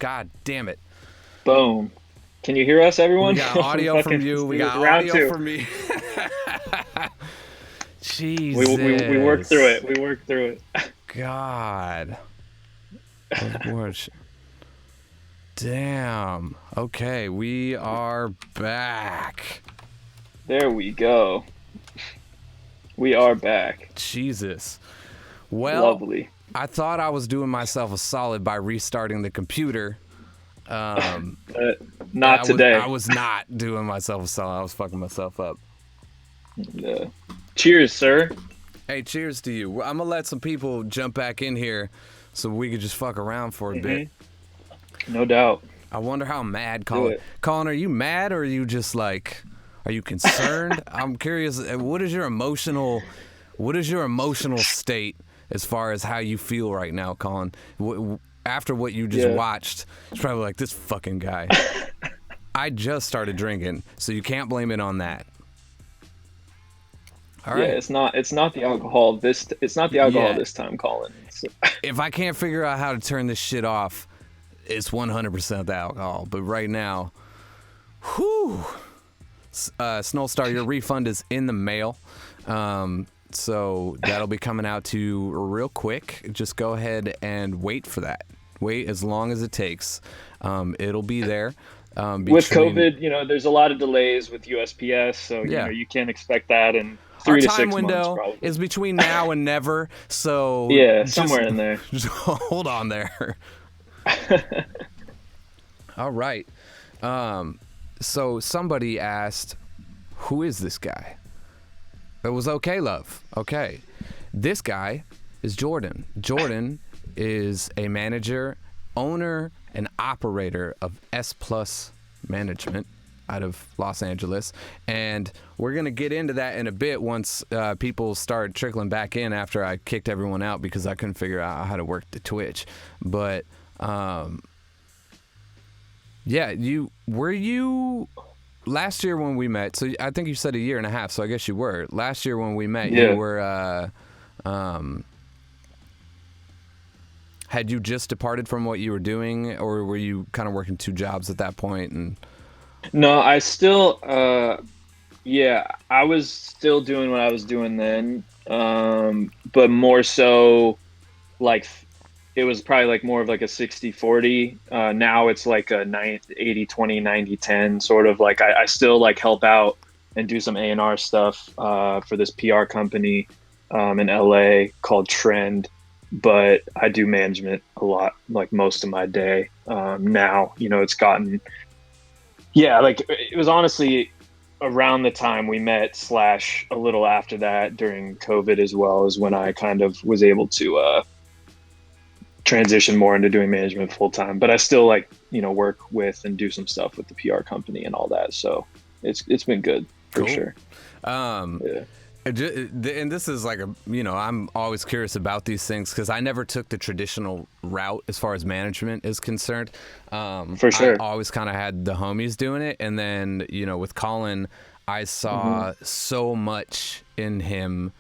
God damn it. Boom. Can you hear us, We everyone? got audio from Fucking, you. let's We do this. got Round audio two. from me. We worked through Jesus. it. We worked through it. God. Those boards. Damn. Okay, we are back. There we go. We are back. Jesus. Well, Lovely. I thought I was doing myself a solid by restarting the computer. But I not was today. I was not doing myself a solid. I was fucking myself up. Uh, cheers, sir. Hey, cheers to you. I'm gonna let some people jump back in here so we could just fuck around for a bit. No doubt. I wonder how mad Do Colin. it. Colin, are you mad or are you just like, are you concerned? I'm curious. What is your emotional state as far as how you feel right now, Colin? After what you just Yeah. watched, it's probably like this fucking guy. I just started drinking, so you can't blame it on that. All Yeah, right. it's not the alcohol it's not the alcohol Yeah. this time, Colin. If I can't figure out how to turn this shit off, it's 100% the alcohol. But right now, whew. Snowstar, your refund is in the mail. So that'll be coming out to you real quick. Just go ahead and wait for that. Wait as long as it takes. It'll be there. With COVID, there's a lot of delays with USPS, so Yeah. you can't expect that in Our 3 to time 6 months window probably. is between now and never. So Yeah, just, somewhere in there. just hold on there. All right. So somebody asked, who is this guy? It was okay, love. Okay. This guy is Jordan. Jordan is a manager, owner, and operator of S+Plus Management out of Los Angeles. And we're going to get into that in a bit once people start trickling back in after I kicked everyone out because I couldn't figure out how to work the Twitch. But, yeah, were you last year when we met? So I think you said a year and a half, so I guess you were. Last year when we met, Yeah. you were had you just departed from what you were doing, or were you kind of working two jobs at that point? And No, I still yeah, I was still doing what I was doing then. But more so like it was probably like more of like a 60-40. Now it's like a 80-20, 90-10 sort of like I still like help out and do some A&R stuff for this PR company in LA called Trend, but I do management a lot, like most of my day. Now, it's gotten, yeah, like it was honestly around the time we met slash a little after that during COVID as well is when I kind of was able to transition more into doing management full time, but I still like, work with and do some stuff with the PR company and all that. So it's been good for cool. sure. Yeah. And this is like I'm always curious about these things because I never took the traditional route as far as management is concerned. For sure. I always kind of had the homies doing it, and then with Colin, I saw so much in him.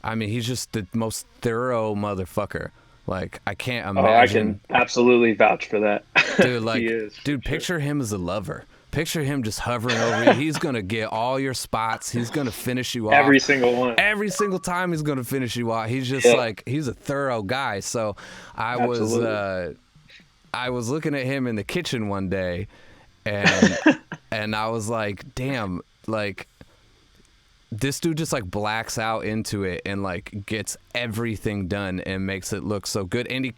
I mean, he's just the most thorough motherfucker. Like, I can't imagine. Oh, I can absolutely vouch for that. Dude, like, He is, dude, sure. picture him as a lover. Picture him just hovering over you. He's going to get all your spots. He's going to finish you off. Every single one. Every single time he's going to finish you off. He's just like, he's a thorough guy. So I was looking at him in the kitchen one day and and I was like, damn, like, this dude just like blacks out into it and like gets everything done and makes it look so good. And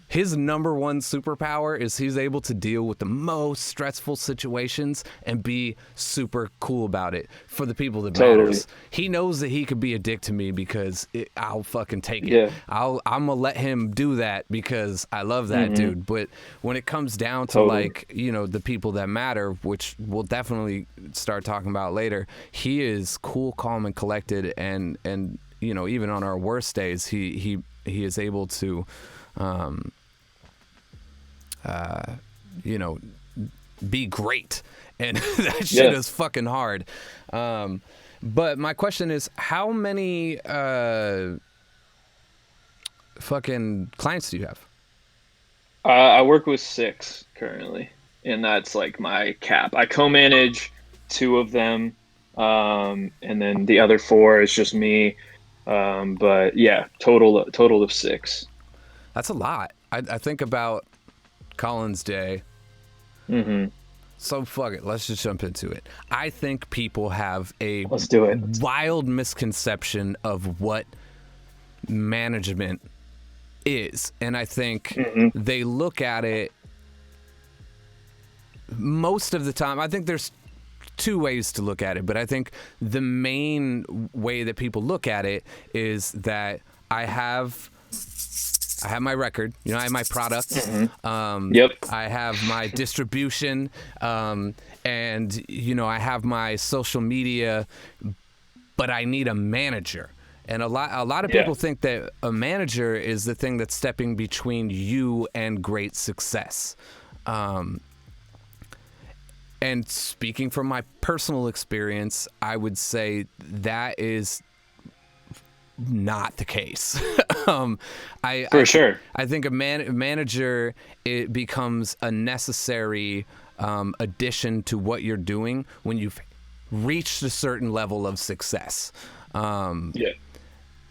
his number one superpower is he's able to deal with the most stressful situations and be super cool about it for the people that matters. He knows that he could be a dick to me because I'll fucking take it. Yeah. I'm gonna let him do that because I love that dude. But when it comes down to like, the people that matter, which we'll definitely start talking about later, he is cool, calm, and collected. And even on our worst days, he is able to be great, and that shit is fucking hard. But my question is, how many fucking clients do you have? I work with six currently, and that's like my cap. I co-manage two of them, and then the other four is just me. But yeah, total of six. That's a lot. I think about Collins Day. Hmm. So fuck it. Let's just jump into it. I think people have a Let's do it. wild misconception of what management is. And I think Hmm. they look at it most of the time. I think there's two ways to look at it, but I think the main way that people look at it is that I have my record, I have my product, Yep. I have my distribution, and I have my social media, but I need a manager. And a lot of Yeah. people think that a manager is the thing that's stepping between you and great success. And speaking from my personal experience, I would say that is not the case. um, For sure. I think a manager, it becomes a necessary addition to what you're doing when you've reached a certain level of success. Yeah.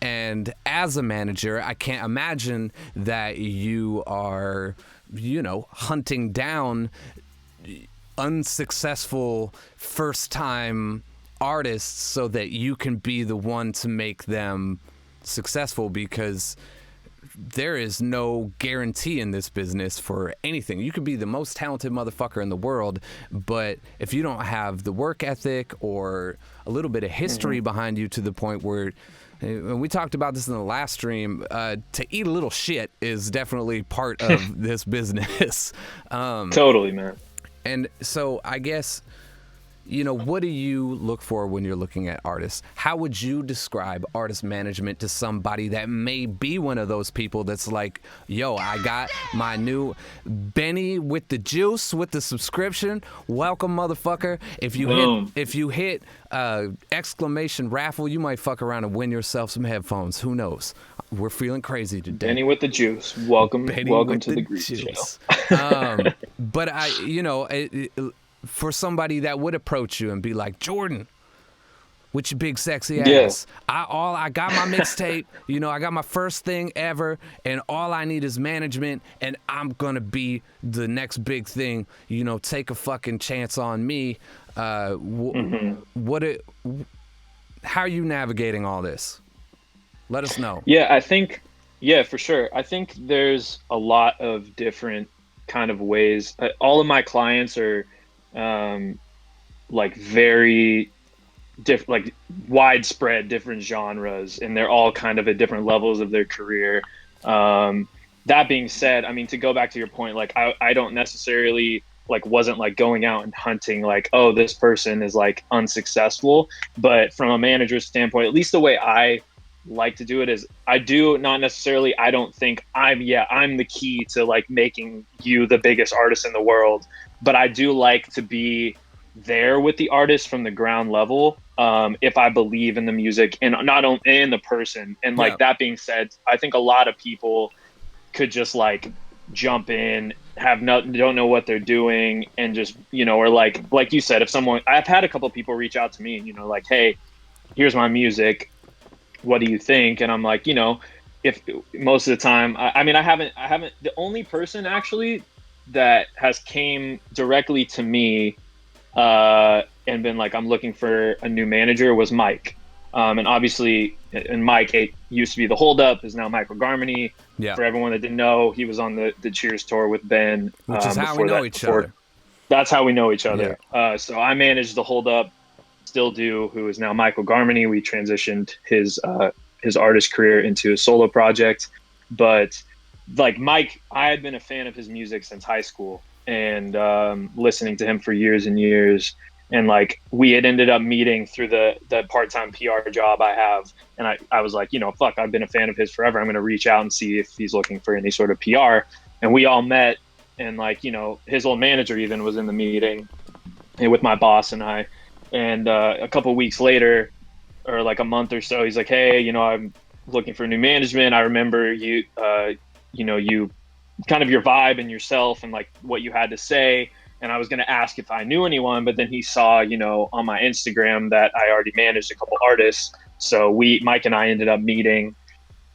And as a manager, I can't imagine that you are, hunting down unsuccessful first-time artists so that you can be the one to make them successful, because there is no guarantee in this business for anything. You could be the most talented motherfucker in the world, but if you don't have the work ethic or a little bit of history behind you to the point where, and we talked about this in the last stream, to eat a little shit is definitely part of this business. Totally, man. And so I guess, what do you look for when you're looking at artists? How would you describe artist management to somebody that may be one of those people that's like, yo, I got my new Benny with the juice, with the subscription. Welcome, motherfucker. If you Boom. hit exclamation raffle, you might fuck around and win yourself some headphones. Who knows? We're feeling crazy today. Benny with the juice. Welcome With to the Greek show. juice. But for somebody that would approach you and be like, Jordan, with your big sexy Yeah. ass, I got my mixtape, I got my first thing ever, and all I need is management, and I'm gonna be the next big thing. Take a fucking chance on me. How are you navigating all this? Let us know. Yeah, for sure. I think there's a lot of different kind of ways. All of my clients are like very different, like widespread different genres, and they're all kind of at different levels of their career. That being said, I mean, to go back to your point, like I don't necessarily like wasn't like going out and hunting like, oh, this person is like unsuccessful. But from a manager's standpoint, at least the way I like to do it is I don't think I'm the key to like making you the biggest artist in the world, but I do like to be there with the artist from the ground level, if I believe in the music and not only in the person. And like, that being said, I think a lot of people could just like jump in, don't know what they're doing, and just, or like you said, I've had a couple of people reach out to me and, like, hey, here's my music, what do you think? And I'm like, if most of the time, I mean, I haven't, the only person actually that has came directly to me, and been like, I'm looking for a new manager, was Mike. And obviously, and Mike, it used to be the Hold Up, is now Michael Garmany. Yeah. For everyone that didn't know, he was on the Cheers tour with Ben. Which is how we know each other. That's how we know each other. Yeah. So I managed the Hold Up, still do, who is now Michael Garmany. We transitioned his artist career into a solo project. But like Mike, I had been a fan of his music since high school, and listening to him for years and years. And like, we had ended up meeting through the part-time PR job I have. And I was like, fuck, I've been a fan of his forever. I'm going to reach out and see if he's looking for any sort of PR. And we all met, and like, his old manager even was in the meeting, and with my boss and I. And a couple of weeks later, or like a month or so, he's like, hey, I'm looking for new management. I remember you kind of your vibe and yourself and like what you had to say. And I was going to ask if I knew anyone, but then he saw, on my Instagram that I already managed a couple artists. So Mike and I ended up meeting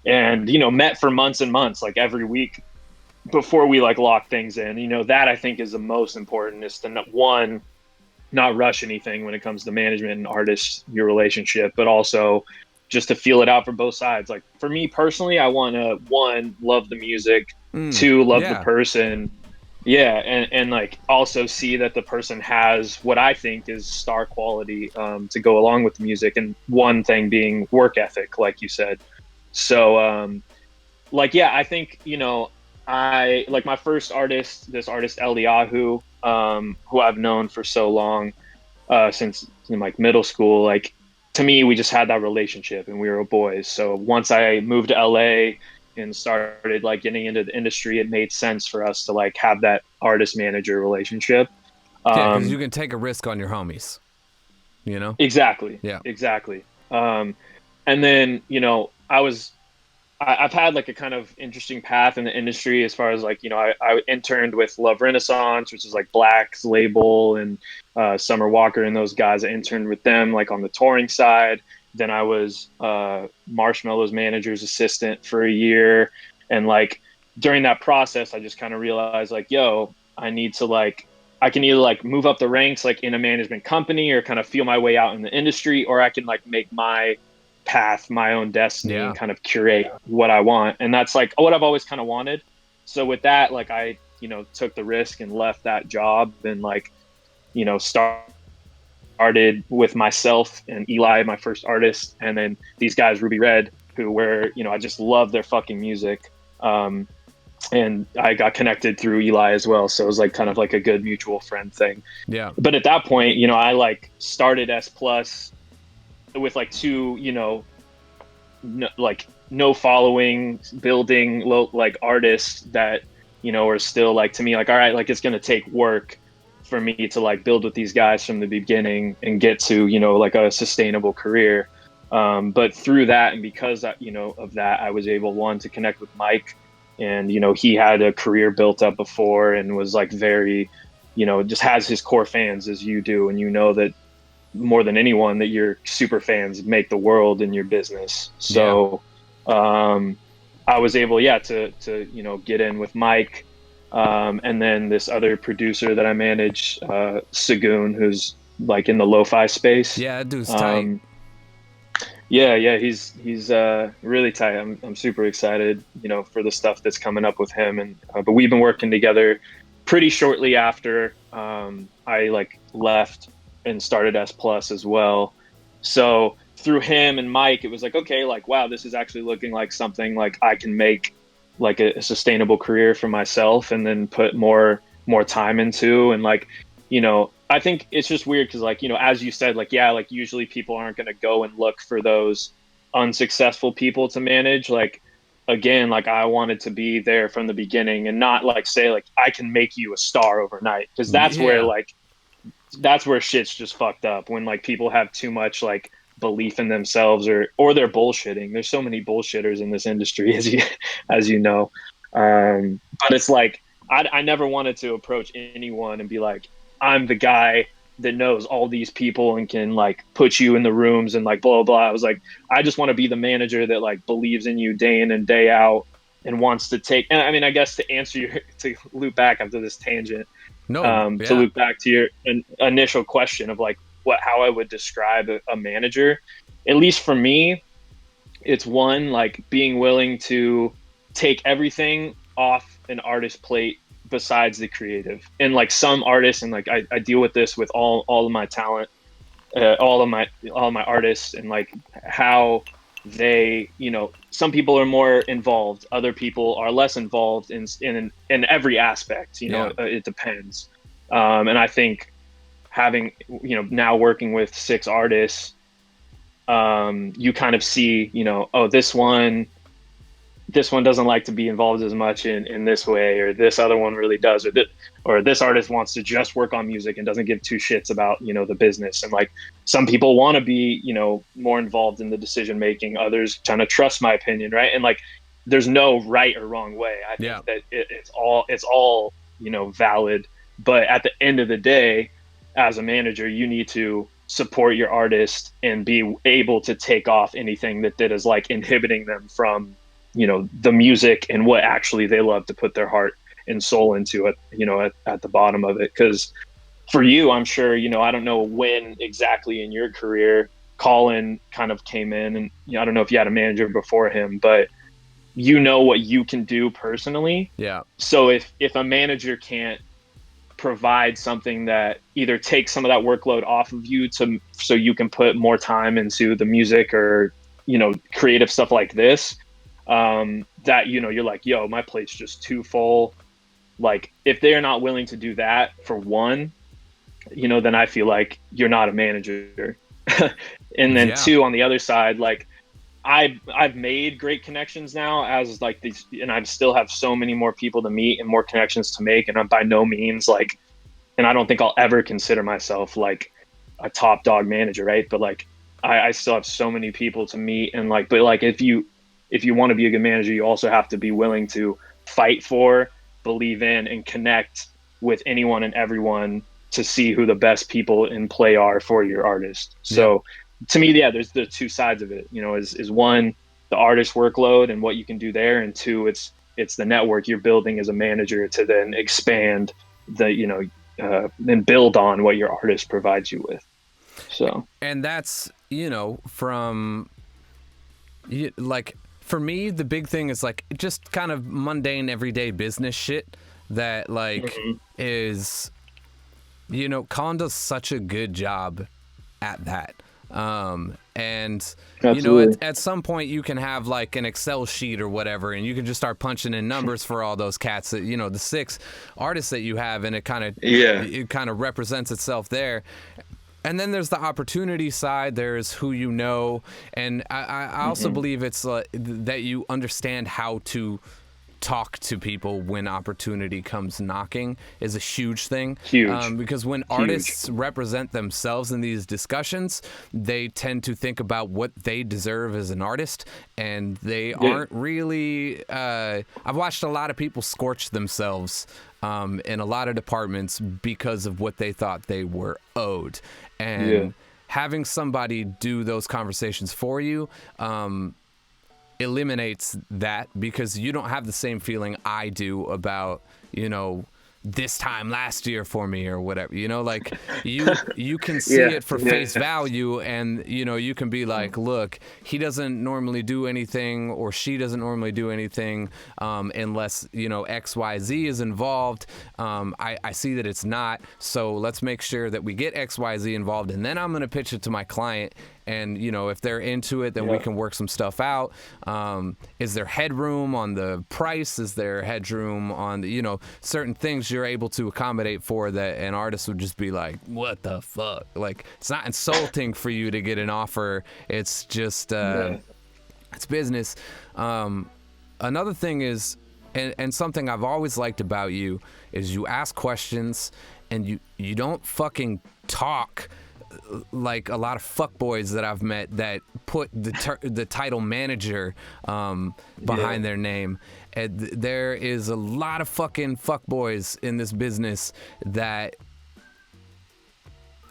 and, met for months and months, like every week before we like lock things in. That I think is the most important, is to one, not rush anything when it comes to management and artists, your relationship, but also just to feel it out for both sides. Like for me personally, I want to, one, love the music, two, love the Yeah. person. Yeah. And like also see that the person has what I think is star quality, to go along with the music. And one thing being work ethic, like you said. So, like, yeah, I think, I like my first artist, this artist Eliyahu, who I've known for so long, since like middle school. Like to me, we just had that relationship and we were boys. So once I moved to LA and started like getting into the industry, it made sense for us to like have that artist manager relationship. Yeah, because you Um, can take a risk on your homies, you know? exactly, Yeah. exactly. And then, I've had like a kind of interesting path in the industry as far as like, I interned with Love Renaissance, which is like Black's label, and Summer Walker and those guys. I interned with them like on the touring side. Then I was Marshmello's manager's assistant for a year. And like during that process, I just kind of realized like, yo, I need to like, I can either like move up the ranks like in a management company or kind of feel my way out in the industry, or I can like make my path, my own destiny, and Yeah. kind of curate what I want. And that's like what I've always kind of wanted. So with that, like I, took the risk and left that job and like, started with myself and Eli, my first artist, and then these guys, Ruby Red, who were, I just love their fucking music. And I got connected through Eli as well. So it was like kind of like a good mutual friend thing. Yeah. But at that point, I like started S Plus with like two, no, like no following, building low like artists that are still like, to me, like, all right, like it's gonna take work for me to like build with these guys from the beginning and get to like a sustainable career. But through that, and because of that, I was able, one, to connect with Mike, and he had a career built up before and was like very, just has his core fans as you do, and that more than anyone, that your super fans make the world in your business. Yeah. So I was able, yeah, to get in with Mike, and then this other producer that I manage, Sagoon, who's like in the lo-fi space. Yeah, that dude's tight. Um, yeah, he's really tight. I'm super excited, for the stuff that's coming up with him, and but we've been working together pretty shortly after I like left and started S Plus as well. So through him and Mike, it was like, okay, like wow, this is actually looking like something like I can make like a sustainable career for myself, and then put more time into. And like, I think it's just weird because like, as you said, like, yeah, like usually people aren't going to go and look for those unsuccessful people to manage. Like, again, like I wanted to be there from the beginning and not like say like I can make you a star overnight, because Yeah. that's where shit's just fucked up, when like people have too much like belief in themselves, or they're bullshitting. There's so many bullshitters in this industry, as you know. But it's like I never wanted to approach anyone and be like, I'm the guy that knows all these people and can like put you in the rooms and like blah blah blah. I was like, I just want to be the manager that like believes in you day in and day out, and wants to take. And I mean, I guess to answer your to loop back after this tangent, No. to Yeah. loop back to your initial question of like how I would describe a manager. At least for me, it's one, like being willing to take everything off an artist's plate besides the creative. And like some artists, and like I deal with this with all of my talent, all of my artists, and like how they, some people are more involved, other people are less involved in every aspect. Yeah. It depends. And I think having, now working with six artists, you kind of see, oh, this one doesn't like to be involved as much in this way, or this other one really does, or this artist wants to just work on music and doesn't give two shits about, the business. And like some people want to be, more involved in the decision making, others kind of trust my opinion, right? And like there's no right or wrong way. I Yeah. think that it's all, valid. But at the end of the day, as a manager, you need to support your artist and be able to take off anything that is like inhibiting them from, the music and what actually they love to put their heart and soul into it, at the bottom of it. Because for you, I'm sure, I don't know when exactly in your career Colin kind of came in, and I don't know if you had a manager before him, but you know what you can do personally. Yeah. So if a manager can't provide something that either takes some of that workload off of you to so you can put more time into the music or creative stuff like this, that you're like, yo, my plate's just too full. Like if they're not willing to do that for one, then I feel like you're not a manager. And then Yeah. two, on the other side, like I've made great connections now as like these, and I still have so many more people to meet and more connections to make. And I'm by no means like, and I don't think I'll ever consider myself like a top dog manager, right? But like I still have so many people to meet, and like, but like if you want to be a good manager, you also have to be willing to fight for, believe in, and connect with anyone and everyone to see who the best people in play are for your artist. Yep. So to me, yeah, there's the two sides of it. Is one, the artist workload and what you can do there, and two, it's the network you're building as a manager to then expand and build on what your artist provides you with. So And that's, from like for me, the big thing is like just kind of mundane everyday business shit that like is, Colin does such a good job at that. And absolutely, at some point you can have like an Excel sheet or whatever, and you can just start punching in numbers for all those cats that, the 6 artists that you have, and it kind of represents itself there. And then there's the opportunity side. There's who you know, and I also believe it's that you understand how to talk to people when opportunity comes knocking is a huge thing. Huge. Because when artists represent themselves in these discussions, they tend to think about what they deserve as an artist, and they aren't really. I've watched a lot of people scorch themselves in a lot of departments because of what they thought they were owed, and having somebody do those conversations for you eliminates that, because you don't have the same feeling I do about, this time last year for me or whatever, like you can see it for face value, and you can be like, look, he doesn't normally do anything, or she doesn't normally do anything unless XYZ is involved. I see that it's not, so let's make sure that we get XYZ involved, and then I'm going to pitch it to my client. And, if they're into it, then we can work some stuff out. Is there headroom on the price? Is there headroom on the, certain things you're able to accommodate for that an artist would just be like, what the fuck? Like, it's not insulting for you to get an offer. It's just, it's business. Another thing is, and something I've always liked about you is you ask questions, and you don't fucking talk like a lot of fuckboys that I've met that put the title manager behind their name. And there is a lot of fucking fuckboys in this business that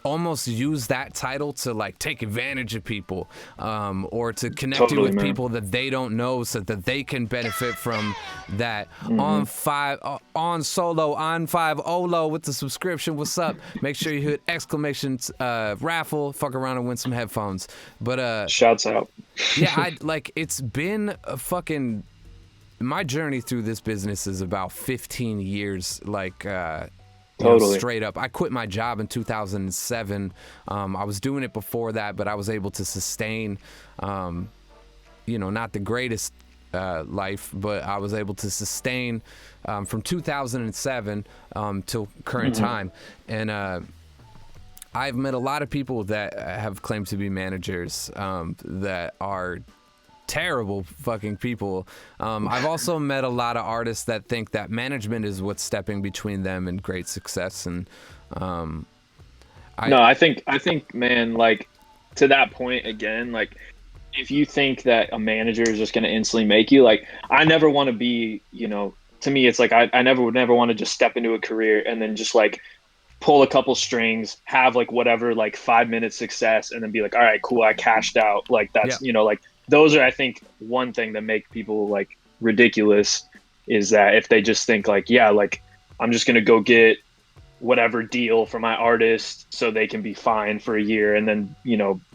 almost use that title to like take advantage of people, or to connect you with people that they don't know, so that they can benefit from that. On solo, on 5 Olo with the subscription. What's up? Make sure you hit exclamation raffle, fuck around and win some headphones. But shouts out. Yeah, it's been a fucking, my journey through this business is about 15 years, totally. Straight up. I quit my job in 2007. I was doing it before that, but I was able to sustain, not the greatest life, but I was able to sustain from 2007 till current time. And I've met a lot of people that have claimed to be managers that are terrible fucking people. I've also met a lot of artists that think that management is what's stepping between them and great success. And I think, man, like to that point again, like if you think that a manager is just going to instantly make you, like, I never want to be, to me, it's like I never would never want to just step into a career and then just like pull a couple strings, have like whatever, like 5 minute success, and then be like, all right, cool, I cashed out. Like Yeah. that's, like those are, I think, one thing that make people like ridiculous is that if they just think like, yeah, like I'm just gonna go get whatever deal for my artist so they can be fine for a year and then,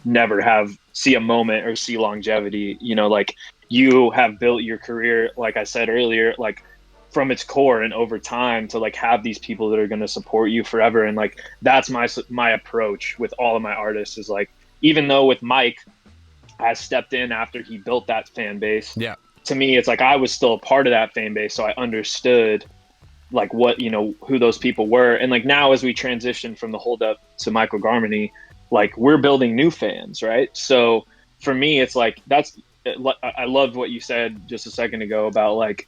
never see a moment or see longevity, like you have built your career, like I said earlier, like from its core and over time to like have these people that are going to support you forever. And like, that's my approach with all of my artists is like, even though with Mike, I stepped in after he built that fan base. Yeah. To me, it's like I was still a part of that fan base. So I understood like what, who those people were. And like now as we transition from the Hold Up to Michael Garmony, like we're building new fans, right? So for me, it's like I loved what you said just a second ago about like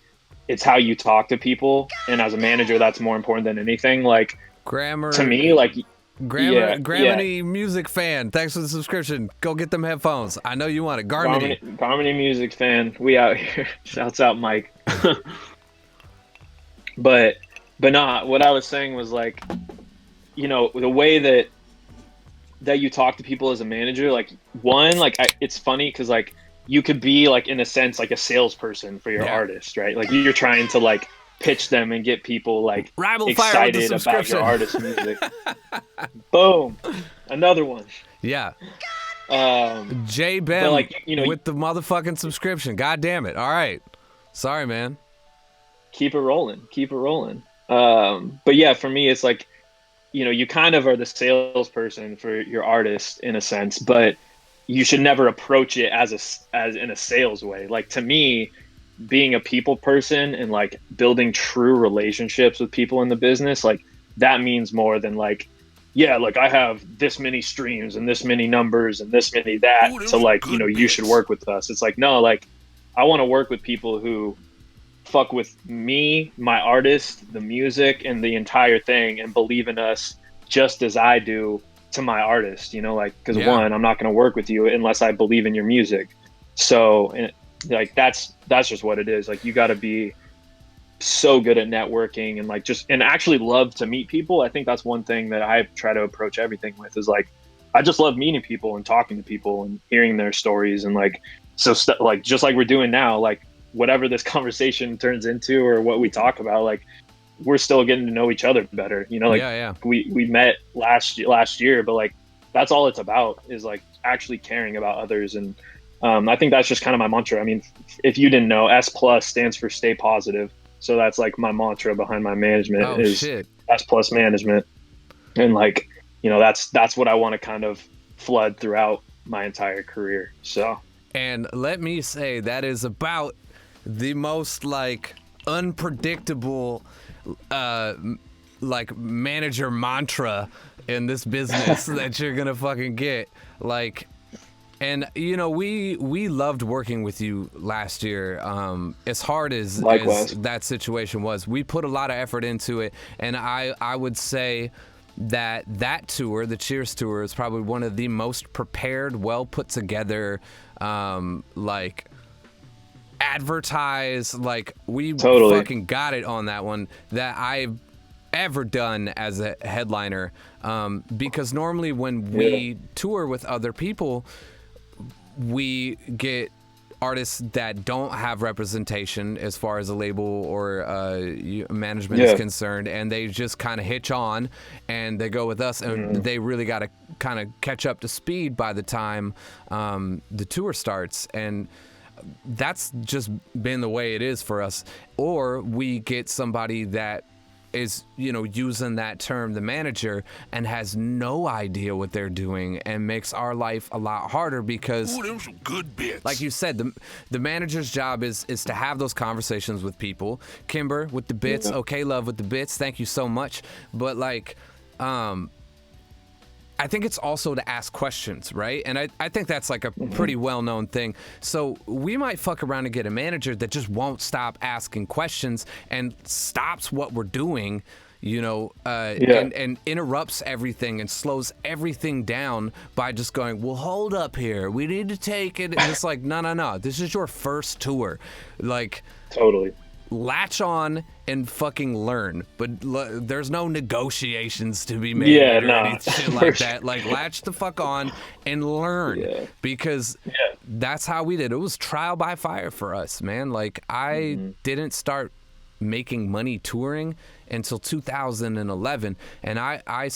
it's how you talk to people, and as a manager, that's more important than anything. Like Grammar to me, like Grammy music fan. Thanks for the subscription. Go get them headphones. I know you want it. Garmony music fan. We out here. Shouts out Mike. But not what I was saying was like, the way that you talk to people as a manager, like it's funny because like you could be like in a sense like a salesperson for your artist, right? Like you're trying to like pitch them and get people like excited about your artist's music. Boom, another one. Yeah. J but Bem like with the motherfucking subscription. God damn it. All right. Sorry, man. Keep it rolling. But yeah, for me, it's like, you kind of are the salesperson for your artist in a sense, but you should never approach it as in a sales way. Like to me, being a people person and like building true relationships with people in the business, like that means more than like, yeah, like I have this many streams and this many numbers and this many that. So like, you should work with us. It's like, no, like I want to work with people who fuck with me, my artist, the music, and the entire thing, and believe in us just as I do to my artist, like, because one, I'm not going to work with you unless I believe in your music. So like, that's just what it is. Like, you got to be so good at networking and like and actually love to meet people. I think that's one thing that I try to approach everything with is like, I just love meeting people and talking to people and hearing their stories. And like, so like, just like we're doing now, like, whatever this conversation turns into or what we talk about, like we're still getting to know each other better, like we met last year, but like that's all it's about is like actually caring about others. And I think that's just kind of my mantra. I mean, if you didn't know, S+ stands for stay positive. So that's like my mantra behind my management S+ management. And like, that's what I want to kind of flood throughout my entire career. So, and let me say that is about the most like unpredictable like manager mantra in this business that you're gonna fucking get. Like, and we loved working with you last year. As hard as that situation was, we put a lot of effort into it, and I would say that tour, the Cheers tour, is probably one of the most prepared, well put together, like advertise, like we fucking got it on that one that I've ever done as a headliner, because normally when we tour with other people, we get artists that don't have representation as far as a label or management is concerned, and they just kind of hitch on and they go with us, and they really got to kind of catch up to speed by the time the tour starts. And that's just been the way it is for us. Or we get somebody that is, using that term, the manager, and has no idea what they're doing, and makes our life a lot harder because, them some good bits. like you said, the manager's job is to have those conversations with people. Kimber with the bits, okay, love with the bits, thank you so much. But like, I think it's also to ask questions, right? And I think that's like a pretty well-known thing. So we might fuck around and get a manager that just won't stop asking questions and stops what we're doing and interrupts everything and slows everything down by just going, well, hold up here, we need to take it, and it's like, no, this is your first tour, like, Totally. latch on and fucking learn, but there's no negotiations to be made or anything like that. Like, latch the fuck on and learn, because that's how we did. It was trial by fire for us, man. Like, I didn't start making money touring until 2011, and I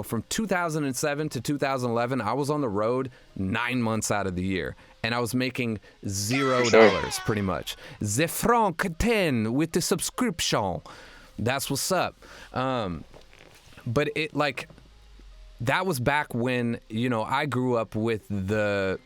from 2007 to 2011 I was on the road 9 months out of the year, and I was making $0 pretty much. The franc 10 with the subscription. That's what's up. But it, like, that was back when, I grew up with the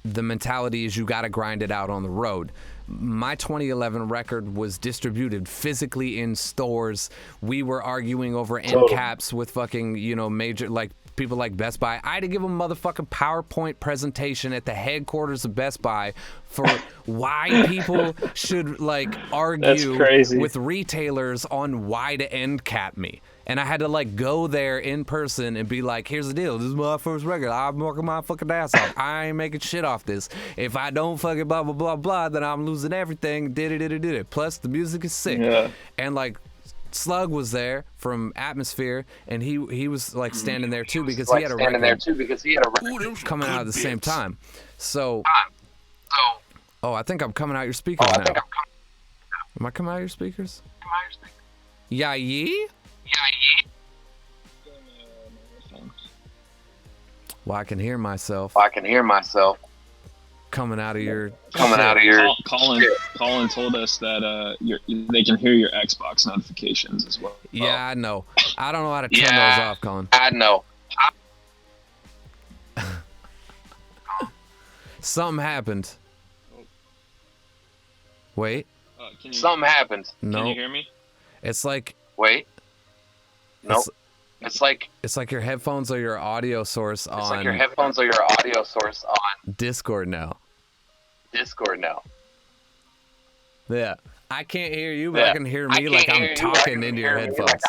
mentality is you got to grind it out on the road. My 2011 record was distributed physically in stores. We were arguing over end caps with fucking, major, like, people like Best Buy. I had to give a motherfucking PowerPoint presentation at the headquarters of Best Buy for why people should, like, argue with retailers on why to end cap me. And I had to, like, go there in person and be like, here's the deal. This is my first record. I'm working my fucking ass off. I ain't making shit off this. If I don't fucking blah, blah, blah, blah, then I'm losing everything. Did it. Plus, the music is sick. Yeah. And, like, Slug was there from Atmosphere, and he was, like, standing there, too, because he had a record coming out at the same time. So, I think I'm coming out your speakers now. Am I coming out your speakers? Yeah, Well, I can hear myself. Coming out of your. Colin told us that they can hear your Xbox notifications as well. Yeah, I know. I don't know how to turn those off, Colin. I know. Something happened. Wait. Something happened. No. Can you hear me? It's like. Wait. No. It's like your headphones are your audio source on. It's like your headphones are your audio source on Discord now. Yeah. I can't hear you, but I can hear me like I'm talking into your headphones.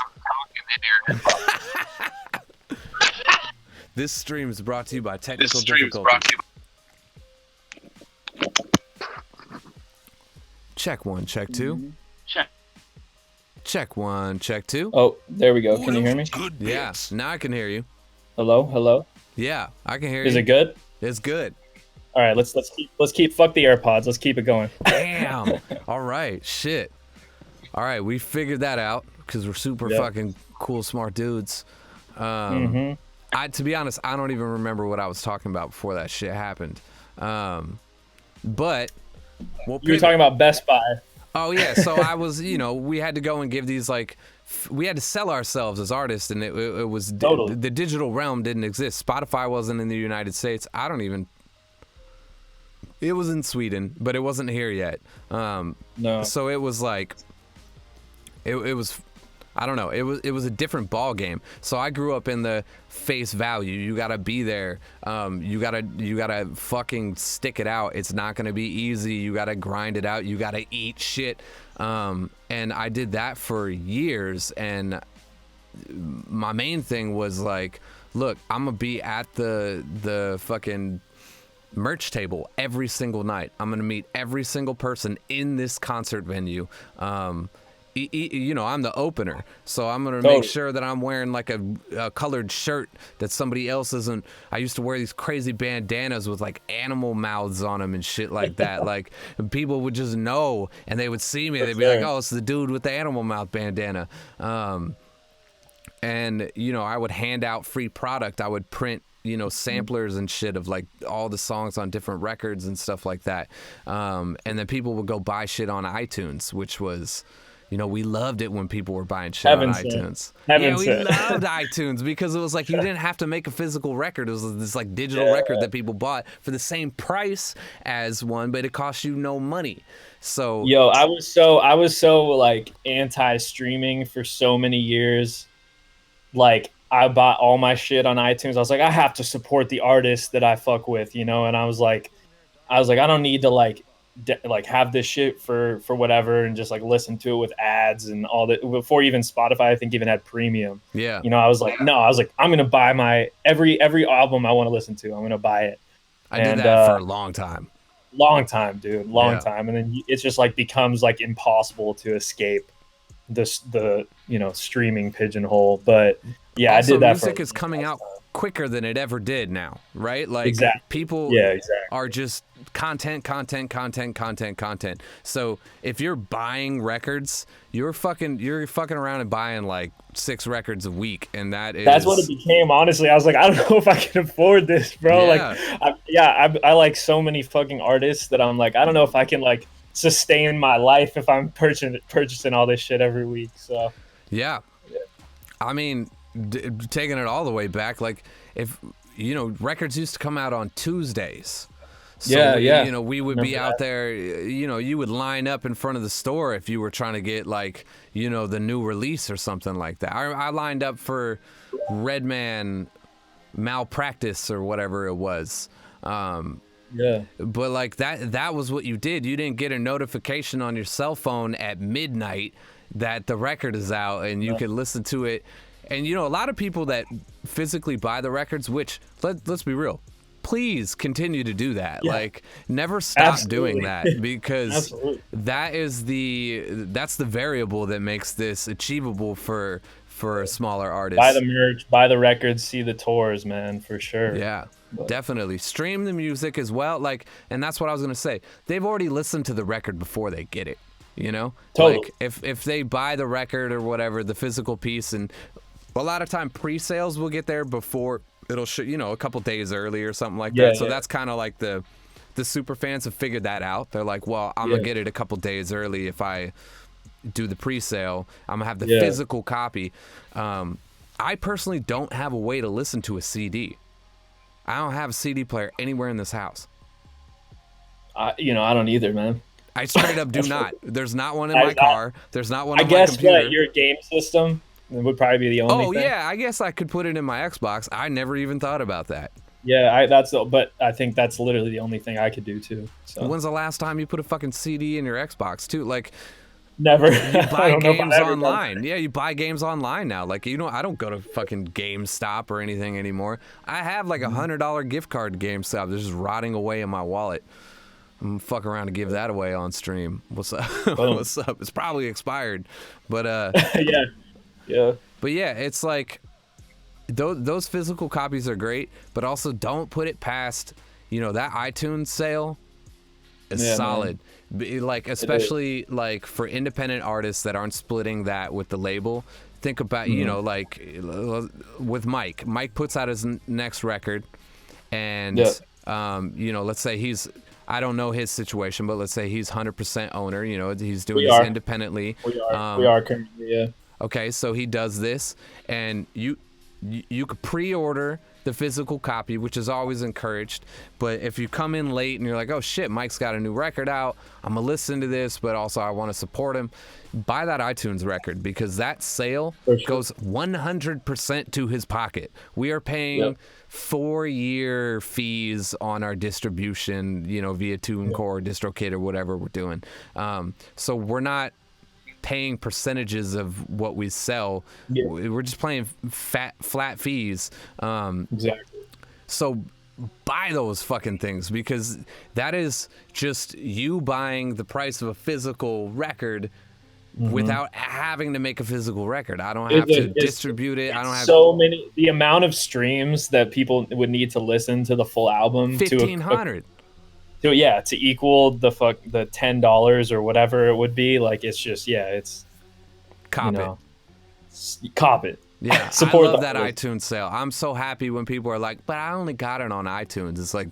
This stream is brought to you by technical difficulties. Check 1, check 2. Check 1, check 2. Oh, there we go. Can you hear me? Yeah, now I can hear you. Hello. Yeah, I can hear you. Is it good? It's good. All right, let's keep fuck the AirPods. Let's keep it going. Damn. All right, shit. All right, we figured that out because we're super fucking cool, smart dudes. To be honest, I don't even remember what I was talking about before that shit happened. But you were talking about Best Buy. Oh yeah, so I was, we had to go and give these, like, we had to sell ourselves as artists, and it was the digital realm didn't exist. Spotify wasn't in the United States. It was in Sweden, but it wasn't here yet. No. So it was like, it was, I don't know. It was a different ball game. So I grew up in the face value. You gotta be there. You gotta fucking stick it out. It's not gonna be easy. You gotta grind it out. You gotta eat shit. And I did that for years. And my main thing was like, look, I'm gonna be at the fucking merch table every single night. I'm gonna meet every single person in this concert venue. I'm the opener, so I'm gonna make sure that I'm wearing like a colored shirt that somebody else isn't. I used to wear these crazy bandanas with like animal mouths on them and shit like that. Like, people would just know, and they would see me. They'd be like, "Oh, it's the dude with the animal mouth bandana." And I would hand out free product. I would print samplers and shit of like all the songs on different records and stuff like that. And then people would go buy shit on iTunes, which was, we loved it when people were buying shit on iTunes. We loved iTunes because it was like you didn't have to make a physical record. It was this like digital record that people bought for the same price as one, but it cost you no money. So I was so like anti-streaming for so many years. Like, I bought all my shit on iTunes. I was like, I have to support the artists that I fuck with, and I was like, I don't need to like like have this shit for whatever and just like listen to it with ads and all that before even Spotify I think even had premium. Yeah. You know, I was like, no, I was like, I'm gonna buy my every album I want to listen to. I'm gonna buy it. I did that for a long time. Long time, dude. Long time. And then it's just like becomes like impossible to escape the you know, streaming pigeonhole. But yeah, also, I did that. Music is coming out quicker than it ever did now, right? Like people are just content. So if you're buying records, you're fucking around and buying like 6 records a week, and that's what it became. Honestly, I was like, I don't know if I can afford this, bro. I like so many fucking artists that I'm like, I don't know if I can like sustain my life if I'm purchasing all this shit every week. So yeah. I mean, taking it all the way back, like if you know, records used to come out on Tuesdays. So you know, we would be out there, you know, you would line up in front of the store if you were trying to get like, you know, the new release or something like that. I lined up for Redman Malpractice or whatever it was. But like that was what you did. You didn't get a notification on your cell phone at midnight that the record is out and you could listen to it. And, you know, a lot of people that physically buy the records, which, let's be real, please continue to do that. Yeah. Like, never stop doing that, because that's the variable that makes this achievable for smaller artists. Buy the merch, buy the records, see the tours, man, for sure. Yeah, definitely. Stream the music as well. Like, and that's what I was going to say. They've already listened to the record before they get it, you know? Totally. Like, if they buy the record or whatever, the physical piece, and a lot of time pre-sales will get there before it'll show, you know, a couple days early or something like that. So that's kind of like the super fans have figured that out. They're like, well, I'm gonna get it a couple days early if I do the pre-sale. I'm gonna have the physical copy. I personally don't have a way to listen to a CD. I don't have a CD player anywhere in this house. You know, I don't either, man. I straight up do not. There's not one in my car. There's not one on my computer. I guess your game system would probably be the only thing. Yeah, I guess I could put it in my Xbox. I never even thought about that. Yeah, but I think that's literally the only thing I could do too. So. When's the last time you put a fucking CD in your Xbox too? Like, never. You buy games online. Yeah, you buy games online now. Like, you know, I don't go to fucking GameStop or anything anymore. I have like $100 gift card to GameStop that's just rotting away in my wallet. I'm gonna fuck around and give that away on stream. What's up? What's up? It's probably expired, but yeah. But yeah, it's like those physical copies are great, but also don't put it past, you know, that iTunes sale is solid. Like, especially like for independent artists that aren't splitting that with the label. Think about, you know, like with Mike. Mike puts out his next record, and you know, let's say I don't know his situation, but let's say he's 100% owner. You know, he's doing this independently. We are currently, yeah. Okay, so he does this, and you could pre-order the physical copy, which is always encouraged. But if you come in late and you're like, oh shit, Mike's got a new record out, I'm gonna listen to this, but also I want to support him, buy that iTunes record, because that sale goes 100% to his pocket. We are paying 4-year fees on our distribution, you know, via TuneCore, DistroKid, or whatever we're doing. So we're not paying percentages of what we sell. We're just paying flat fees. Exactly. So buy those fucking things, because that is just you buying the price of a physical record without having to make a physical record. I don't have to distribute it. I don't have so many. The amount of streams that people would need to listen to the full album 1,500. To equal the $10 or whatever it would be, like, it's just it's cop it. Yeah, support I love that iTunes sale. I'm so happy when people are like, but I only got it on iTunes. It's like,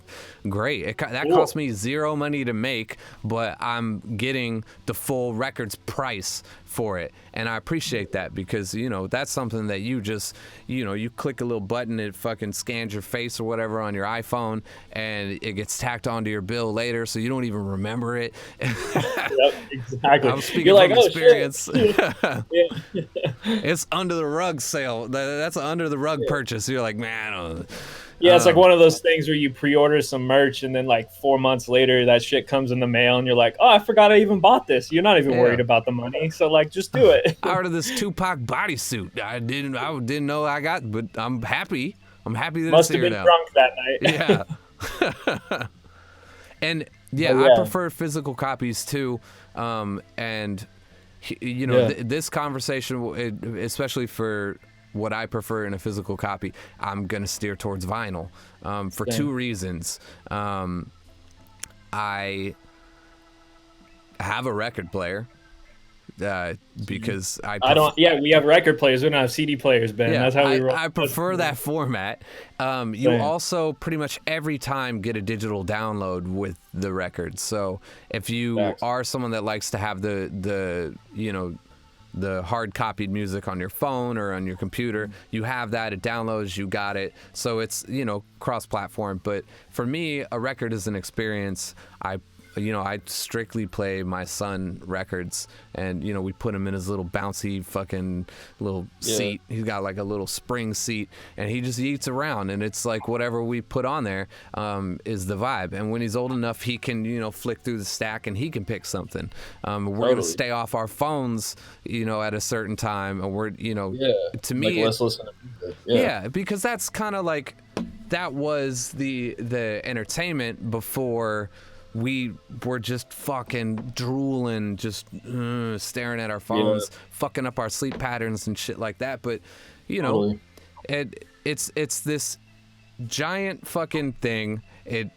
great. That cost me zero money to make, but I'm getting the full record's price for it. And I appreciate that, because, you know, that's something that you just, you know, you click a little button, it fucking scans your face or whatever on your iPhone, and it gets tacked onto your bill later, so you don't even remember it. Yep, exactly. I'm speaking from experience. It's under the rug sale. That's an under the rug purchase. You're like, man, Yeah, it's like one of those things where you pre-order some merch and then like 4 months later that shit comes in the mail and you're like, oh, I forgot I even bought this. You're not even worried about the money, so like just do it. I ordered this Tupac bodysuit. I didn't know I got, but I'm happy. I'm happy that Must it's have here been now. drunk that night. Yeah. And I prefer physical copies too. And you know, this conversation, especially for what I prefer in a physical copy, I'm gonna steer towards vinyl for two reasons. I have a record player because I don't. Yeah, we have record players. We don't have CD players, Ben. Yeah, that's how we roll. I prefer that format. You also pretty much every time get a digital download with the record. So if you are someone that likes to have the you know, the hard copied music on your phone or on your computer, you have that, it downloads, you got it. So it's, you know, cross platform. But for me, a record is an experience. I strictly play my son records, and you know, we put him in his little bouncy fucking little seat. He's got like a little spring seat, and he just eats around, and it's like whatever we put on there is the vibe. And when he's old enough, he can, you know, flick through the stack and he can pick something. We're gonna stay off our phones, you know, at a certain time, and we're, you know, to me, like, let's listen to music. Yeah, because that's kind of like, that was the entertainment before we were just fucking drooling, just staring at our phones, fucking up our sleep patterns and shit like that. But, you know, it's this giant fucking thing. It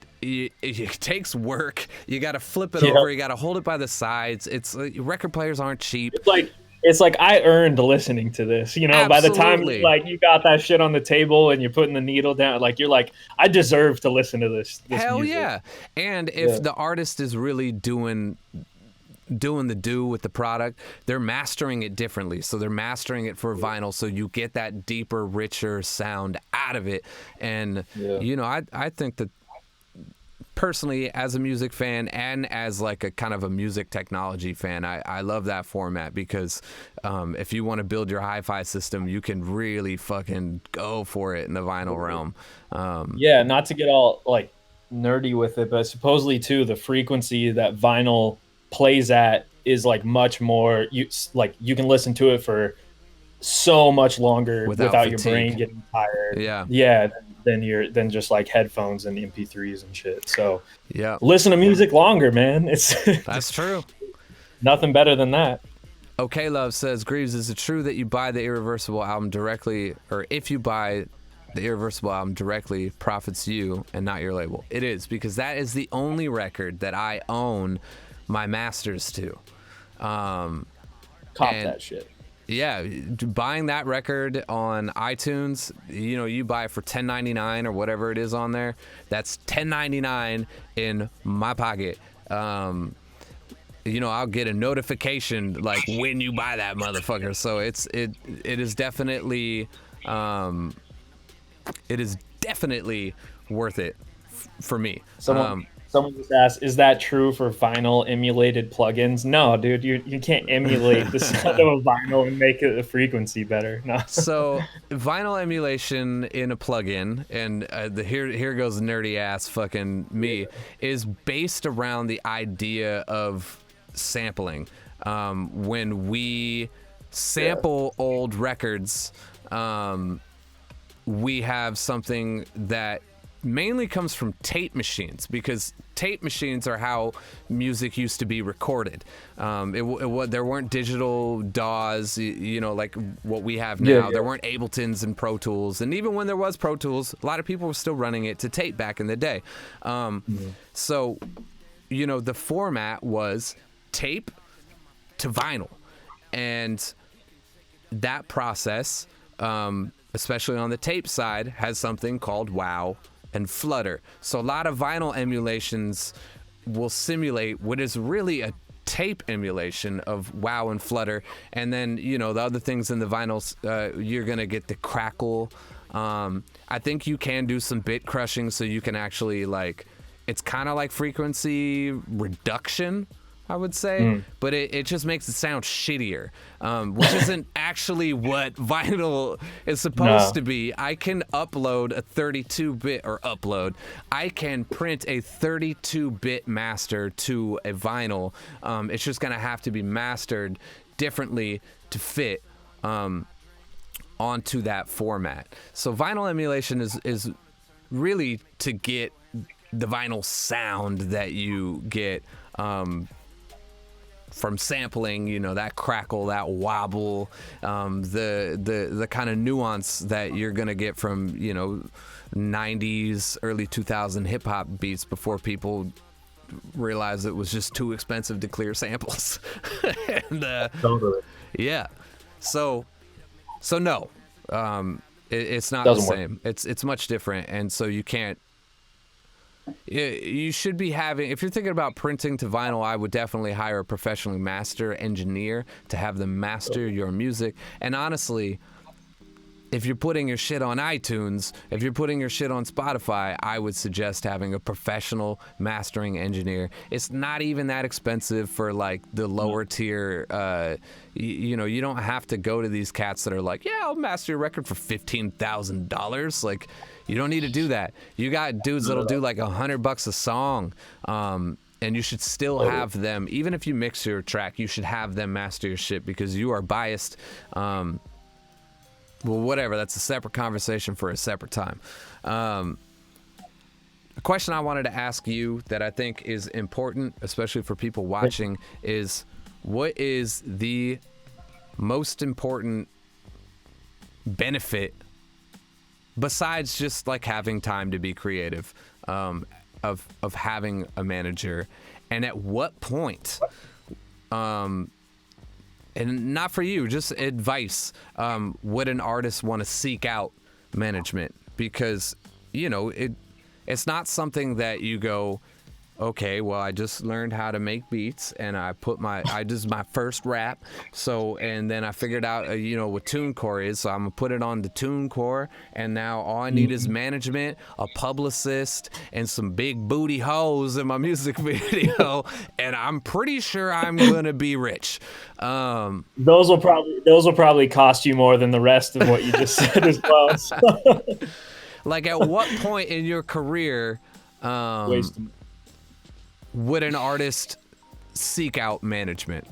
takes work. You got to flip it over. You got to hold it by the sides. It's record players aren't cheap. It's like I earned listening to this, you know. Absolutely. By the time like you got that shit on the table and you're putting the needle down, like you're like, I deserve to listen to this Hell music. yeah. And if the artist is really doing the with the product, they're mastering it differently. So they're mastering it for vinyl, so you get that deeper, richer sound out of it. And you know, I think that personally, as a music fan and as like a kind of a music technology fan, I love that format, because if you want to build your hi-fi system, you can really fucking go for it in the vinyl realm. Not to get all like nerdy with it, but supposedly too, the frequency that vinyl plays at is like much more, you can listen to it for so much longer without your brain getting tired. Than just like headphones and MP3s and shit. So listen to music longer, man. That's true. Nothing better than that. Okay Love says, Greaves, is it true that you buy the Irreversible album directly, or if you buy the Irreversible album directly, profits you and not your label? It is, because that is the only record that I own my masters to. Cop that shit. Yeah, buying that record on iTunes, you know, you buy it for $10.99 or whatever it is on there. That's $10.99 in my pocket. You know, I'll get a notification like when you buy that motherfucker. So it is definitely worth it for me. Someone just asked, is that true for vinyl emulated plugins? No, dude, you can't emulate the sound of a vinyl and make it a frequency better. No. So vinyl emulation in a plugin, and here goes nerdy ass fucking me, is based around the idea of sampling. When we sample old records, we have something that mainly comes from tape machines, because tape machines are how music used to be recorded. There weren't digital DAWs, you know, like what we have now. There weren't Abletons and Pro Tools, and even when there was Pro Tools, a lot of people were still running it to tape back in the day. So, you know, the format was tape to vinyl, and that process, especially on the tape side, has something called wow and flutter. So a lot of vinyl emulations will simulate what is really a tape emulation of wow and flutter. And then, you know, the other things in the vinyls, you're gonna get the crackle. I think you can do some bit crushing, so you can actually, like, it's kind of like frequency reduction, I would say, but it just makes it sound shittier, which isn't actually what vinyl is supposed to be. I can upload a 32-bit I can print a 32-bit master to a vinyl. It's just going to have to be mastered differently to fit onto that format. So vinyl emulation is really to get the vinyl sound that you get from sampling, you know, that crackle, that wobble, the kind of nuance that you're gonna get from, you know, 90s, early 2000 hip hop beats before people realized it was just too expensive to clear samples. And Totally. yeah, so no, it's not Doesn't the work. same. It's much different, and so you can't. You should be having, if you're thinking about printing to vinyl, I would definitely hire a professionally master engineer to have them master your music. And honestly, if you're putting your shit on iTunes, if you're putting your shit on Spotify, I would suggest having a professional mastering engineer. It's not even that expensive for like the lower tier. You know, you don't have to go to these cats that are like, yeah, I'll master your record for $15,000. Like, you don't need to do that. You got dudes that'll do like $100 a song. And you should still have them, even if you mix your track, you should have them master your shit because you are biased. Well, whatever. That's a separate conversation for a separate time. A question I wanted to ask you that I think is important, especially for people watching, is what is the most important benefit besides just like having time to be creative, of having a manager, and at what point, and not for you, just advice, would an artist want to seek out management? Because, you know, it's not something that you go, okay, well, I just learned how to make beats and I just my first rap. So, and then I figured out, you know, what TuneCore is. So I'm gonna put it on the TuneCore, and now all I need is management, a publicist, and some big booty hoes in my music video. And I'm pretty sure I'm gonna be rich. Those will probably cost you more than the rest of what you just said as well. So. Like, at what point in your career, Wasting. would an artist seek out management?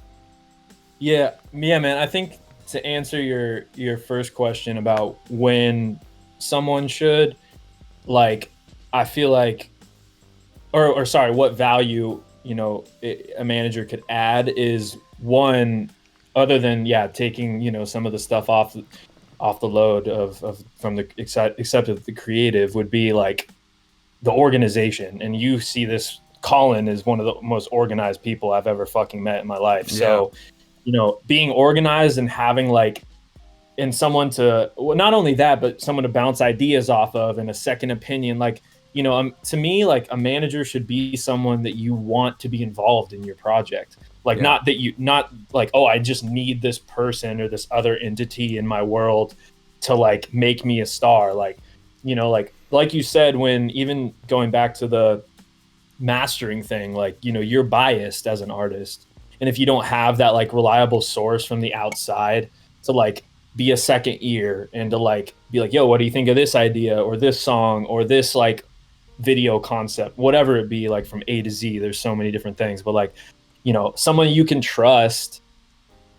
Yeah, man. I think to answer your first question about when someone should, like, I feel like, or sorry, what value, you know, a manager could add is one, other than taking, you know, some of the stuff off the load of from the except of the creative, would be like the organization. And you see this. Colin is one of the most organized people I've ever fucking met in my life. Yeah. So, you know, being organized and having and someone to, well, not only that, but someone to bounce ideas off of and a second opinion. Like, you know, to me, like, a manager should be someone that you want to be involved in your project. Like, not like, oh, I just need this person or this other entity in my world to like make me a star. Like, you know, like you said, when even going back to the mastering thing, like, you know, you're biased as an artist, and if you don't have that like reliable source from the outside to like be a second ear and to like be like, yo, what do you think of this idea or this song or this like video concept, whatever it be, like from A to Z, there's so many different things, but like, you know, someone you can trust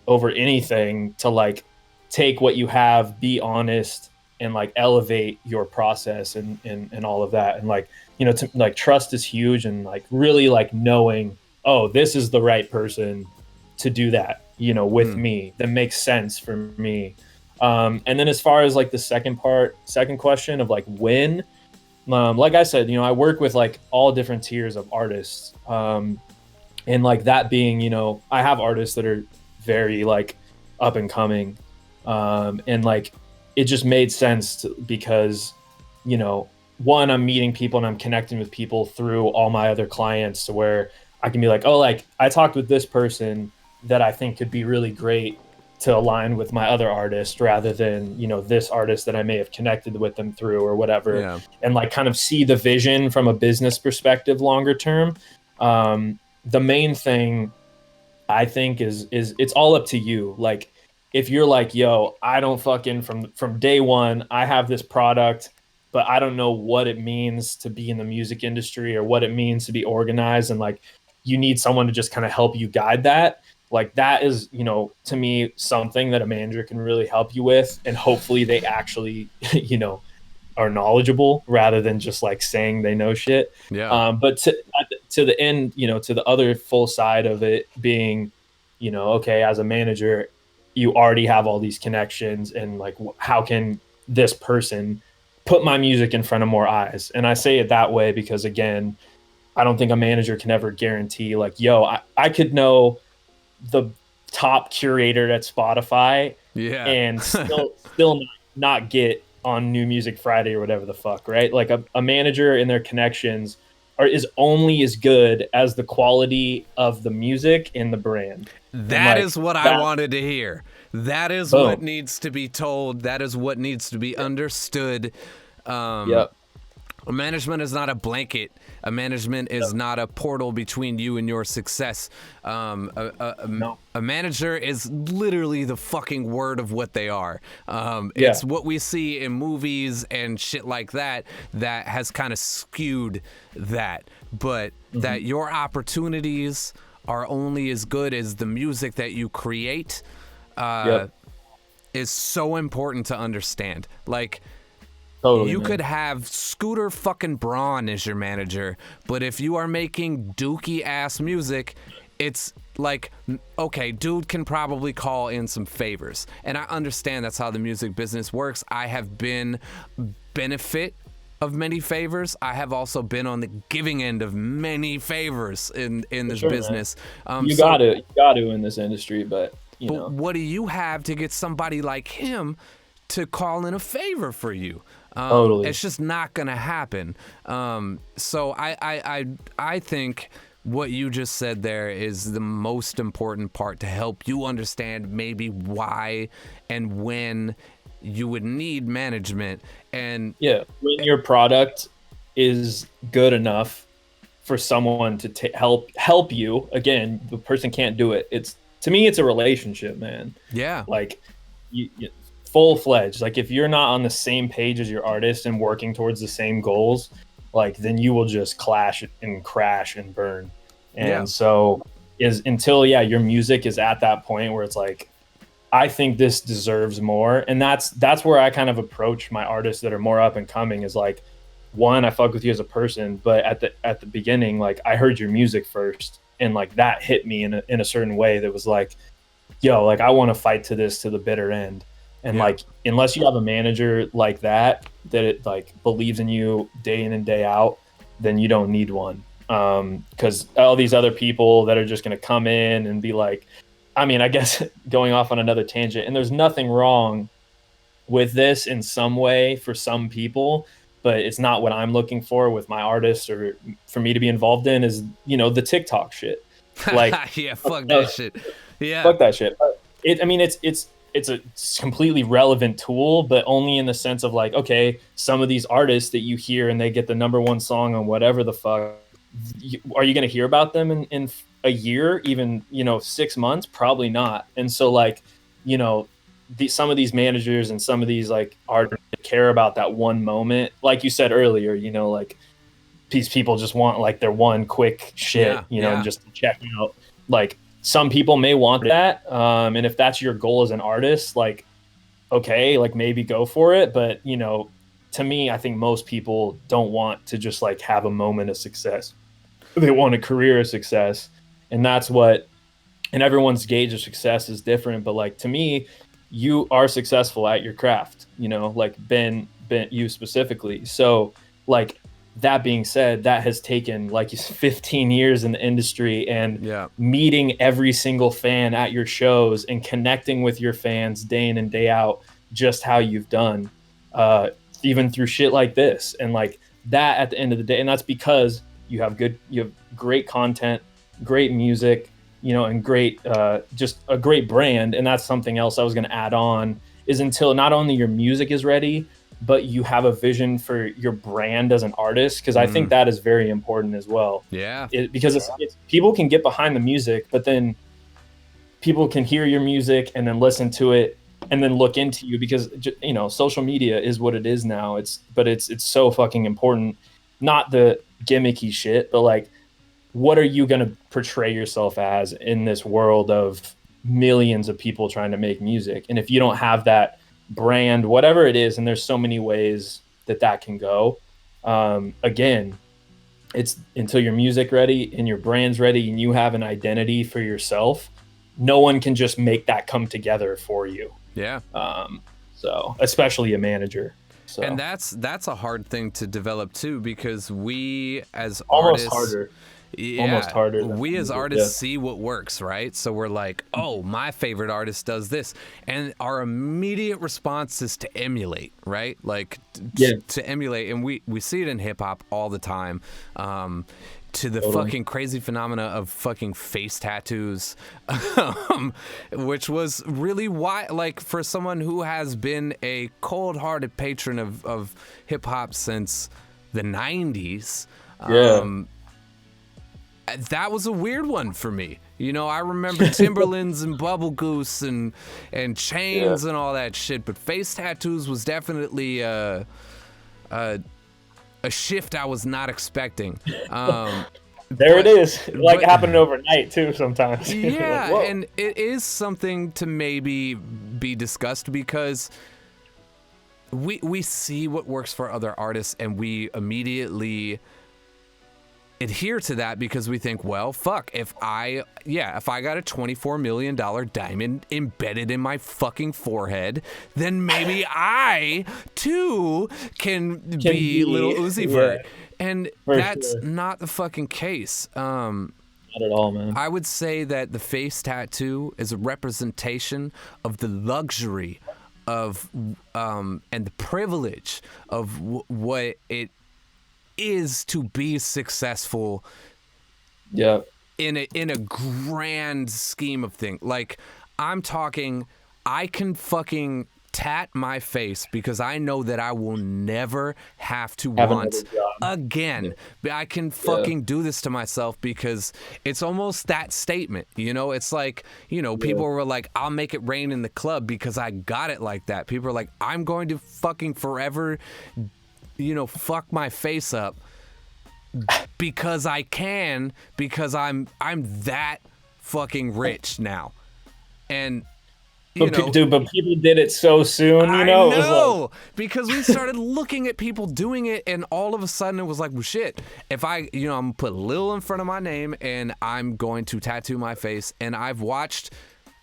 over anything to like take what you have, be honest, and like elevate your process and all of that. And like, you know, to, like, trust is huge, and like really like knowing, oh, this is the right person to do that, you know, with me, that makes sense for me. And then as far as like the second question of like when, like I said, you know, I work with like all different tiers of artists. And like that being, you know, I have artists that are very like up and coming. And like, it just made sense because, you know, one, I'm meeting people and I'm connecting with people through all my other clients, to where I can be like, oh, like I talked with this person that I think could be really great to align with my other artist, rather than, you know, this artist that I may have connected with them through or whatever. Yeah. And like kind of see the vision from a business perspective longer term. The main thing I think is it's all up to you. Like if you're like, yo, I don't fucking from day one, I have this product, but I don't know what it means to be in the music industry or what it means to be organized, and like you need someone to just kind of help you guide that. Like that is, to me, something that a manager can really help you with, and hopefully they actually, are knowledgeable rather than just like saying they know shit. Yeah. But to the end, to the other full side of it being, okay, as a manager, you already have all these connections, and like, how can this person put my music in front of more eyes? And I say it that way because, again, I don't think a manager can ever guarantee like, yo, I could know the top curator at Spotify and still not get on New Music Friday or whatever the fuck, right? Like a manager and their connections is only as good as the quality of the music and the brand. That is what I wanted to hear. That is what needs to be told. That is what needs to be understood. Yep. Management is not a blanket. A management is not a portal between you and your success. A manager is literally the fucking word of what they are. It's what we see in movies and shit like that has kind of skewed that. But that your opportunities are only as good as the music that you create is so important to understand. Like, totally, you man. could have Scooter fucking Braun as your manager, but if you are making dookie ass music, it's like, okay, dude can probably call in some favors. And I understand that's how the music business works. I have been benefit of many favors. I have also been on the giving end of many favors in this business. You got to in this industry, but know. What do you have to get somebody like him to call in a favor for you? Totally. It's just not gonna happen. So I think what you just said there is the most important part to help you understand maybe why and when you would need management. And when your product is good enough for someone to help you. Again, the person can't do it. To me, it's a relationship, man. Yeah. Like you full-fledged. Like if you're not on the same page as your artist and working towards the same goals, like then you will just clash and crash and burn. And so until your music is at that point where it's like, I think this deserves more. And that's where I kind of approach my artists that are more up and coming, is like, one, I fuck with you as a person, but at the beginning, like I heard your music first, and like that hit me in a certain way that was like, yo, like I want to fight to the bitter end. And like, unless you have a manager like that it like believes in you day in and day out, then you don't need one. Because all these other people that are just going to come in and be like, I mean, I guess going off on another tangent, and there's nothing wrong with this in some way for some people, but it's not what I'm looking for with my artists or for me to be involved in, is, the TikTok shit. Like, fuck that shit. Yeah. Fuck that shit. It's a completely relevant tool, but only in the sense of like, okay, some of these artists that you hear and they get the number 1 song on whatever the fuck, are you going to hear about them in a year, even, 6 months? Probably not. And so like, some of these managers and some of these like artists care about that one moment. Like you said earlier, like these people just want like their one quick shit, and just to check out. Like, some people may want that. And if that's your goal as an artist, like, okay, like maybe go for it. But, to me, I think most people don't want to just like have a moment of success. They want a career of success. And and everyone's gauge of success is different. But like, to me, you are successful at your craft, like Ben, you specifically. So like, that being said, that has taken like 15 years in the industry, and meeting every single fan at your shows and connecting with your fans day in and day out, just how you've done, even through shit like this. And like that at the end of the day, and that's because you have great content, great music, and great, just a great brand. And that's something else I was going to add on, is until not only your music is ready, but you have a vision for your brand as an artist, because I think that is very important as well. Yeah. Because it's people can get behind the music, but then people can hear your music and then listen to it and then look into you, because you know, social media is what it is now. It's so fucking important. Not the gimmicky shit, but like, what are you going to portray yourself as in this world of millions of people trying to make music? And if you don't have that brand, whatever it is, and there's so many ways that can go, again, it's until your music ready and your brand's ready and you have an identity for yourself, no one can just make that come together for you. Yeah. So especially a manager. So. And that's a hard thing to develop too, because we as almost artists, harder. Yeah, almost harder. We as artists see what works, right? So we're like, oh, my favorite artist does this, and our immediate response is to emulate, right? Like to emulate, and we see it in hip hop all the time. To the fucking crazy phenomena of fucking face tattoos, which was really why, like, for someone who has been a cold-hearted patron of hip hop since the 90s. That was a weird one for me. You know, I remember Timberlands and Bubble Goose and chains and all that shit, but face tattoos was definitely a shift I was not expecting. It is. Like, happening overnight too sometimes. Yeah, like, and it is something to maybe be discussed, because we see what works for other artists and we immediately adhere to that, because we think, well, fuck, if I got a $24 million diamond embedded in my fucking forehead, then maybe I too can be Little Uzi Vert. And that's not the fucking case. Not at all, man. I would say that the face tattoo is a representation of the luxury of and the privilege of what it is to be successful in a grand scheme of things. Like, I'm talking, I can fucking tat my face because I know that I will never have to want again. I can fucking do this to myself because it's almost that statement, you know? It's like, you know, people were like, I'll make it rain in the club because I got it like that. People are like, I'm going to fucking forever, you know, fuck my face up because I can, because I'm that fucking rich now. And but people did it so soon, you know? I know, because we started looking at people doing it, and all of a sudden it was like, well, shit, if I'm gonna put Lil in front of my name and I'm going to tattoo my face. And I've watched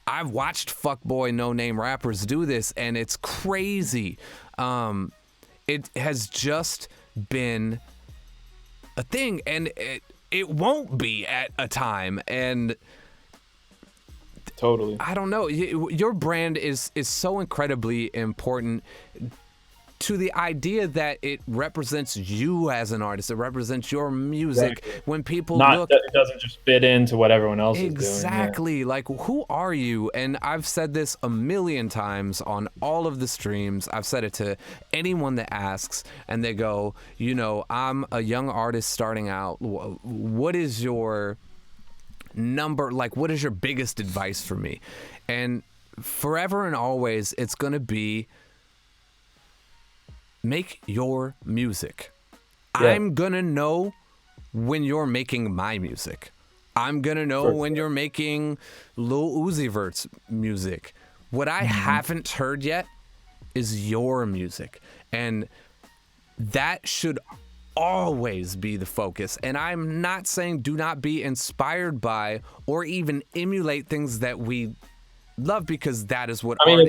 fuckboy no-name rappers do this, and it's crazy. It has just been a thing, and it won't be at a time. And totally, I don't know, your brand is so incredibly important to the idea that it represents you as an artist. It represents your music. Exactly. When people look, it doesn't just fit into what everyone else is doing. Exactly. Like, who are you? And I've said this a million times on all of the streams. I've said it to anyone that asks, and they go, you know, I'm a young artist starting out. What is your number? Like, what is your biggest advice for me? And forever and always, it's going to be, make your music. Yeah. I'm gonna know when you're making my music. I'm gonna know when you're making Lil Uzi Vert's music. What I haven't heard yet is your music. And that should always be the focus. And I'm not saying do not be inspired by or even emulate things that we love, because that is what art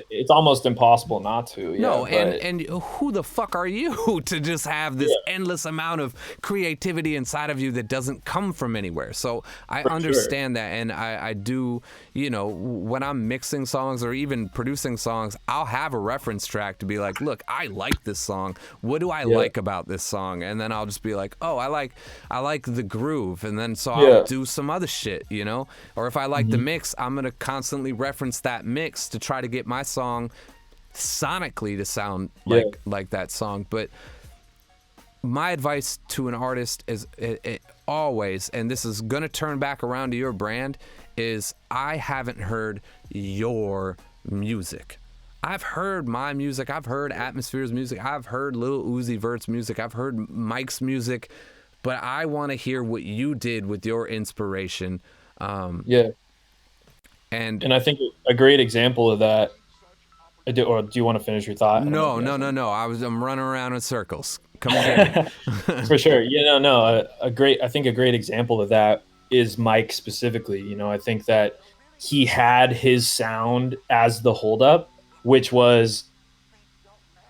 it's almost impossible not to. No, and who the fuck are you to just have this endless amount of creativity inside of you that doesn't come from anywhere? So I understand that, and I do, you know, when I'm mixing songs or even producing songs, I'll have a reference track to be like, look, I like this song. What do I like about this song? And then I'll just be like, oh, I like the groove, and then so I'll do some other shit, you know? Or if I like the mix, I'm gonna constantly reference that mix to try to get my song sonically to sound like that song. But my advice to an artist is it always, and this is gonna turn back around to your brand, is I haven't heard your music. I've heard my music. I've heard Atmosphere's music. I've heard Lil Uzi Vert's music. I've heard Mike's music, but I want to hear what you did with your inspiration. And I think a great example of that. Or do you want to finish your thought? No. I'm running around in circles. Come on. For sure. I think a great example of that is Mike specifically. You know, I think that he had his sound as the Hold Up, which was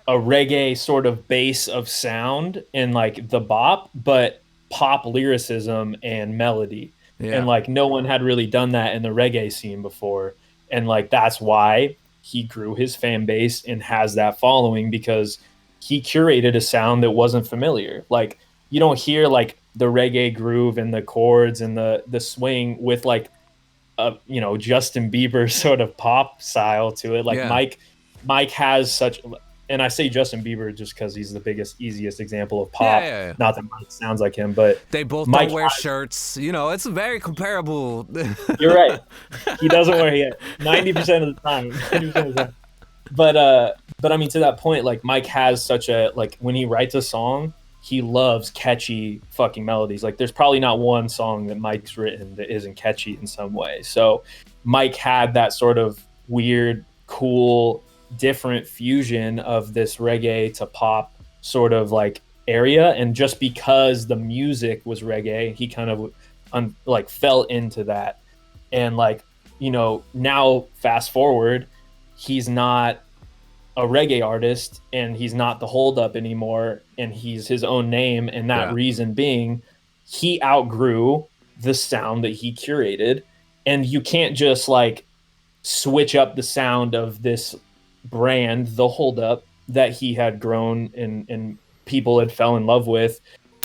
a reggae sort of base of sound and like the bop, but pop lyricism and melody. Yeah. And like no one had really done that in the reggae scene before. And like that's why he grew his fan base and has that following, because he curated a sound that wasn't familiar. Like you don't hear like the reggae groove and the chords and the swing with like Justin Bieber sort of pop style to it. Like Mike has such, and I say Justin Bieber just because he's the easiest example of pop. Yeah. Not that Mike sounds like him, but they both don't wear shirts. You know, it's very comparable. You're right. He doesn't wear it 90% of the time. 90% of the time. But I mean, to that point, like Mike has such a, like when he writes a song, he loves catchy fucking melodies. Like there's probably not one song that Mike's written that isn't catchy in some way. So Mike had that sort of weird, cool, different fusion of this reggae to pop sort of like area. And just because the music was reggae, he kind of fell into that. And like, you know, now fast forward, he's not a reggae artist and he's not the Hold Up anymore, and he's his own name. And that reason being, he outgrew the sound that he curated, and you can't just like switch up the sound of this brand, the Hold Up, that he had grown and people had fell in love with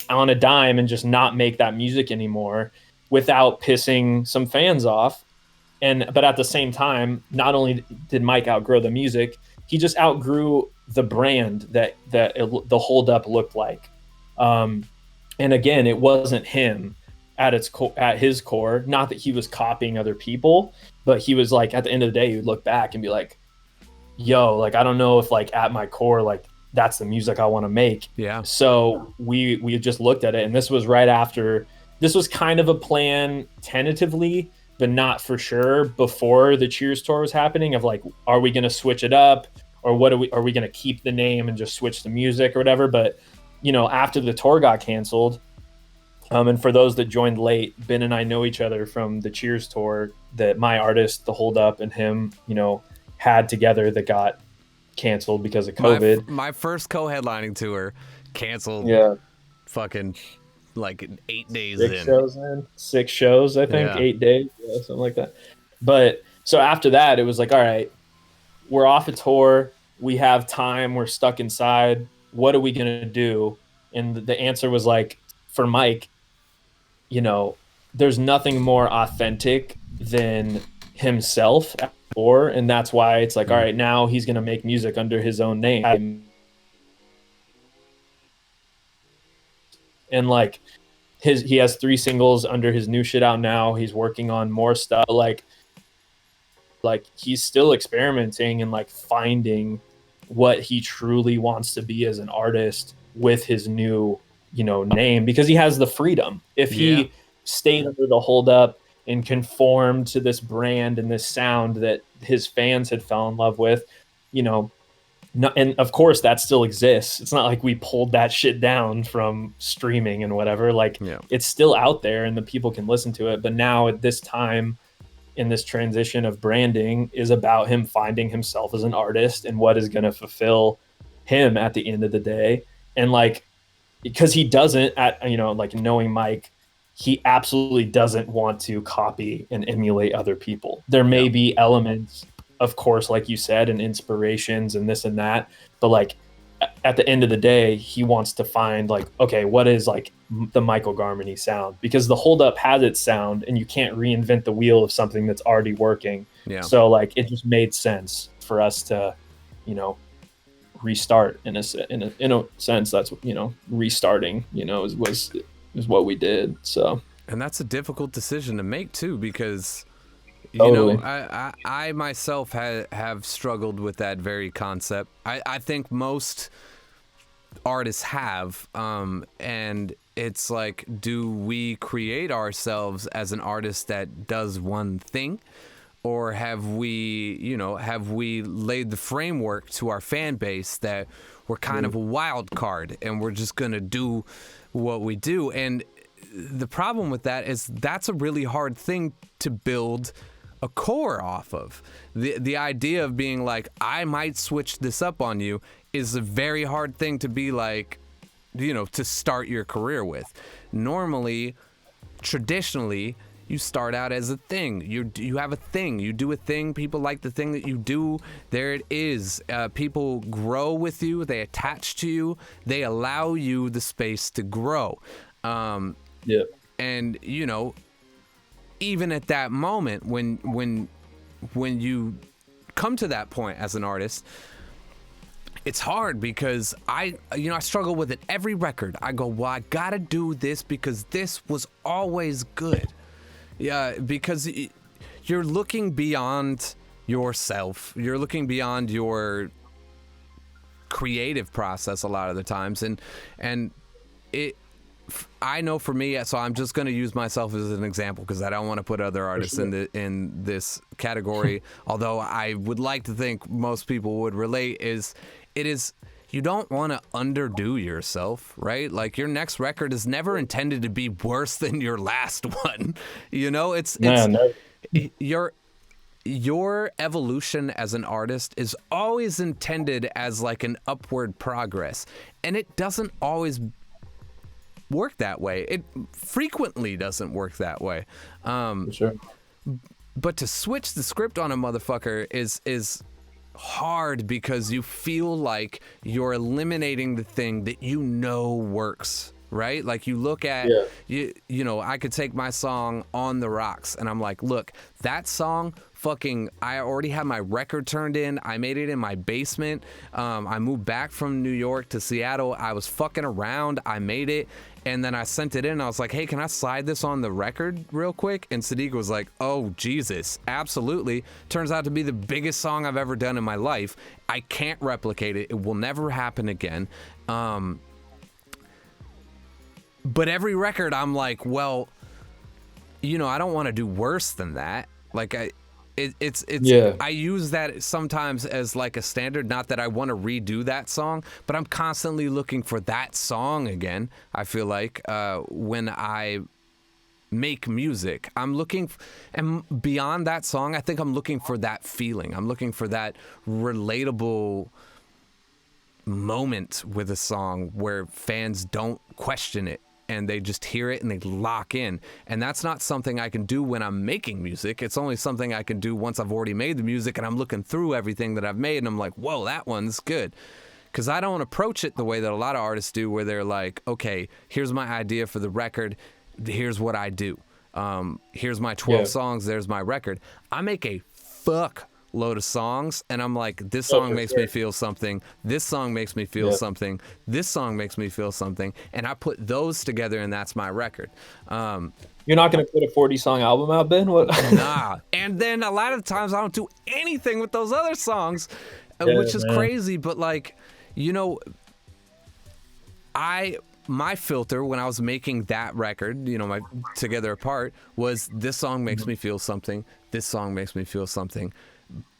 on a dime, and just not make that music anymore without pissing some fans off. But at the same time, not only did Mike outgrow the music, he just outgrew the brand that the Hold Up looked like. And again, it wasn't him at his core. Not that he was copying other people, but he was like, at the end of the day, he would look back and be like, yo, like, I don't know if like at my core, like that's the music I want to make. Yeah. So we just looked at it, and this was right after, this was kind of a plan tentatively, but not for sure, before the Cheers tour was happening, of like, are we going to switch it up, or are we going to keep the name and just switch the music or whatever? But, you know, after the tour got canceled, and for those that joined late, Ben and I know each other from the Cheers tour that my artist, the Hold Up, and him, you know, had together, that got canceled because of COVID. My first co-headlining tour canceled. Yeah. Fucking like 8 days in. 6 shows, I think. 8 days, something like that. But so after that, it was like, all right, we're off a tour, we have time, we're stuck inside, what are we gonna do? And the answer was like, for Mike, you know, there's nothing more authentic than himself, and that's why it's like, all right, now he's gonna make music under his own name. And like he has 3 singles under his new shit out now. He's working on more stuff. Like he's still experimenting and like finding what he truly wants to be as an artist with his new, you know, name, because he has the freedom. If he stayed under the Hold Up and conformed to this brand and this sound that his fans had fell in love with, you know, and of course that still exists. It's not like we pulled that shit down from streaming and whatever. Like it's still out there and the people can listen to it. But now at this time, in this transition of branding, is about him finding himself as an artist and what is going to fulfill him at the end of the day. And like, because he doesn't, like knowing Mike, he absolutely doesn't want to copy and emulate other people. There may be elements, of course, like you said, and inspirations and this and that, but like at the end of the day, he wants to find like, okay, what is like the Michael Garmany sound? Because the Hold Up has its sound, and you can't reinvent the wheel of something that's already working. Yeah. So like, it just made sense for us to, you know, restart in a sense. That's, you know, restarting, you know, is what we did. So, and that's a difficult decision to make too, because You know, Totally. I myself have struggled with that very concept. I think most artists have, and it's like, do we create ourselves as an artist that does one thing, or have we laid the framework to our fan base that we're kind of a wild card and we're just gonna do what we do? And the problem with that is that's a really hard thing to build a core off of. The idea of being like, I might switch this up on you, is a very hard thing to be like, to start your career with. Normally, traditionally, you start out as a thing. You have a thing. You do a thing. People like the thing that you do. There it is. People grow with you. They attach to you. They allow you the space to grow. Yeah. And even at that moment, when you come to that point as an artist, it's hard because I struggle with it every record. I go, well, I gotta do this because this was always good. Yeah, because you're looking beyond yourself. You're looking beyond your creative process a lot of the times, and I know for me, so I'm just going to use myself as an example because I don't want to put other artists in this category. Although I would like to think most people would relate. You don't want to underdo yourself, right? Like, your next record is never intended to be worse than your last one. Your evolution as an artist is always intended as like an upward progress, and it doesn't always work that way. It frequently doesn't work that way. For sure. But to switch the script on a motherfucker is hard because you feel like you're eliminating the thing that works, right? Like, you look at I could take my song On the Rocks and I'm like, look, that song I already had my record turned in. I made it in my basement. I moved back from New York to Seattle. I was fucking around. I made it. And then I sent it in. I was like, hey, can I slide this on the record real quick? And Sadiq was like, oh, Jesus, absolutely. Turns out to be the biggest song I've ever done in my life. I can't replicate it. It will never happen again. But every record I'm like, well, I don't want to do worse than that. Like, I use that sometimes as like a standard. Not that I want to redo that song, but I'm constantly looking for that song again. I feel like when I make music, I'm looking, and beyond that song, I think I'm looking for that feeling. I'm looking for that relatable moment with a song where fans don't question it, and they just hear it and they lock in. And that's not something I can do when I'm making music. It's only something I can do once I've already made the music and I'm looking through everything that I've made and I'm like, whoa, that one's good. Because I don't approach it the way that a lot of artists do, where they're like, okay, here's my idea for the record. Here's what I do. Here's my 12 songs. There's my record. I make a fuck load of songs and I'm like, this song makes me feel something, this song makes me feel something, this song makes me feel something, and I put those together and that's my record. You're not gonna put a 40-song album out, Ben? What? Nah. And then a lot of times I don't do anything with those other songs, which is crazy. But like, my filter when I was making that record, my Together Apart, was this song makes me feel something, this song makes me feel something.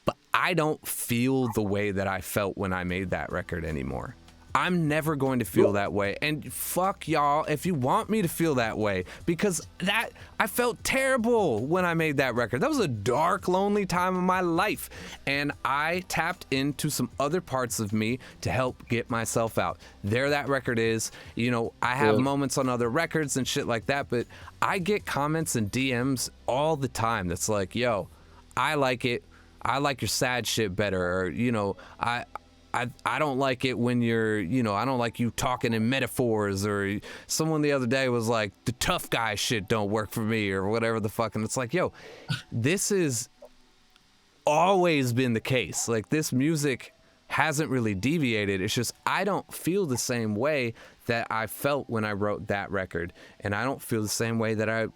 But I don't feel the way that I felt when I made that record anymore. I'm never going to feel that way. And fuck y'all if you want me to feel that way, because I felt terrible when I made that record. That was a dark, lonely time of my life. And I tapped into some other parts of me to help get myself out. There that record is. I have moments on other records and shit like that, but I get comments and DMs all the time that's like, yo, I like it. I like your sad shit better, or I don't like it when you're, I don't like you talking in metaphors, or someone the other day was like, the tough guy shit don't work for me, or whatever the fuck. And it's like, yo, this has always been the case. Like, this music hasn't really deviated. It's just I don't feel the same way that I felt when I wrote that record, and I don't feel the same way that I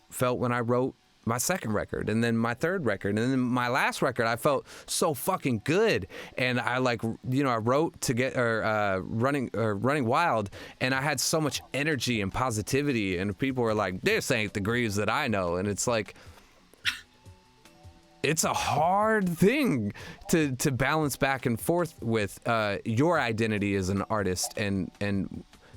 felt when I wrote my second record, and then my third record, and then my last record, I felt so fucking good, and I like, I wrote to get running wild, and I had so much energy and positivity, and people were like, this ain't the Greaves that I know, and it's like, it's a hard thing to balance back and forth with your identity as an artist, and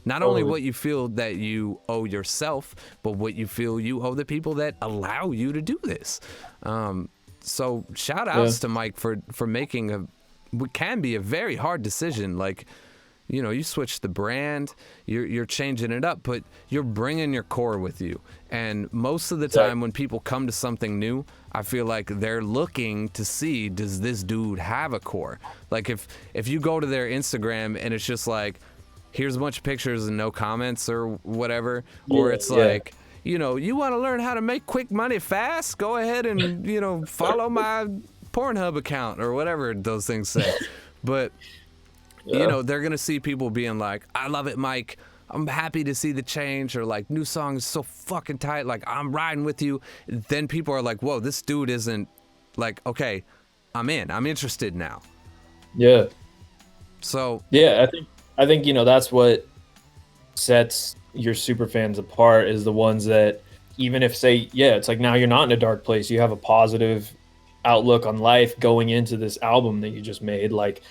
not only what you feel that you owe yourself, but what you feel you owe the people that allow you to do this. So shout outs to Mike for making what can be a very hard decision. Like, you switch the brand, you're changing it up, but you're bringing your core with you. And most of the time when people come to something new, I feel like they're looking to see, does this dude have a core? Like if you go to their Instagram and it's just like, here's a bunch of pictures and no comments or whatever, or it's like, you want to learn how to make quick money fast? Go ahead and, follow my Pornhub account or whatever those things say. But, they're going to see people being like, I love it, Mike. I'm happy to see the change, or like, new song is so fucking tight. Like, I'm riding with you. Then people are like, whoa, this dude isn't like, okay, I'm interested now. Yeah. So. Yeah, I think that's what sets your super fans apart, is the ones that, even if it's like, now you're not in a dark place, you have a positive outlook on life going into this album that you just made. Like,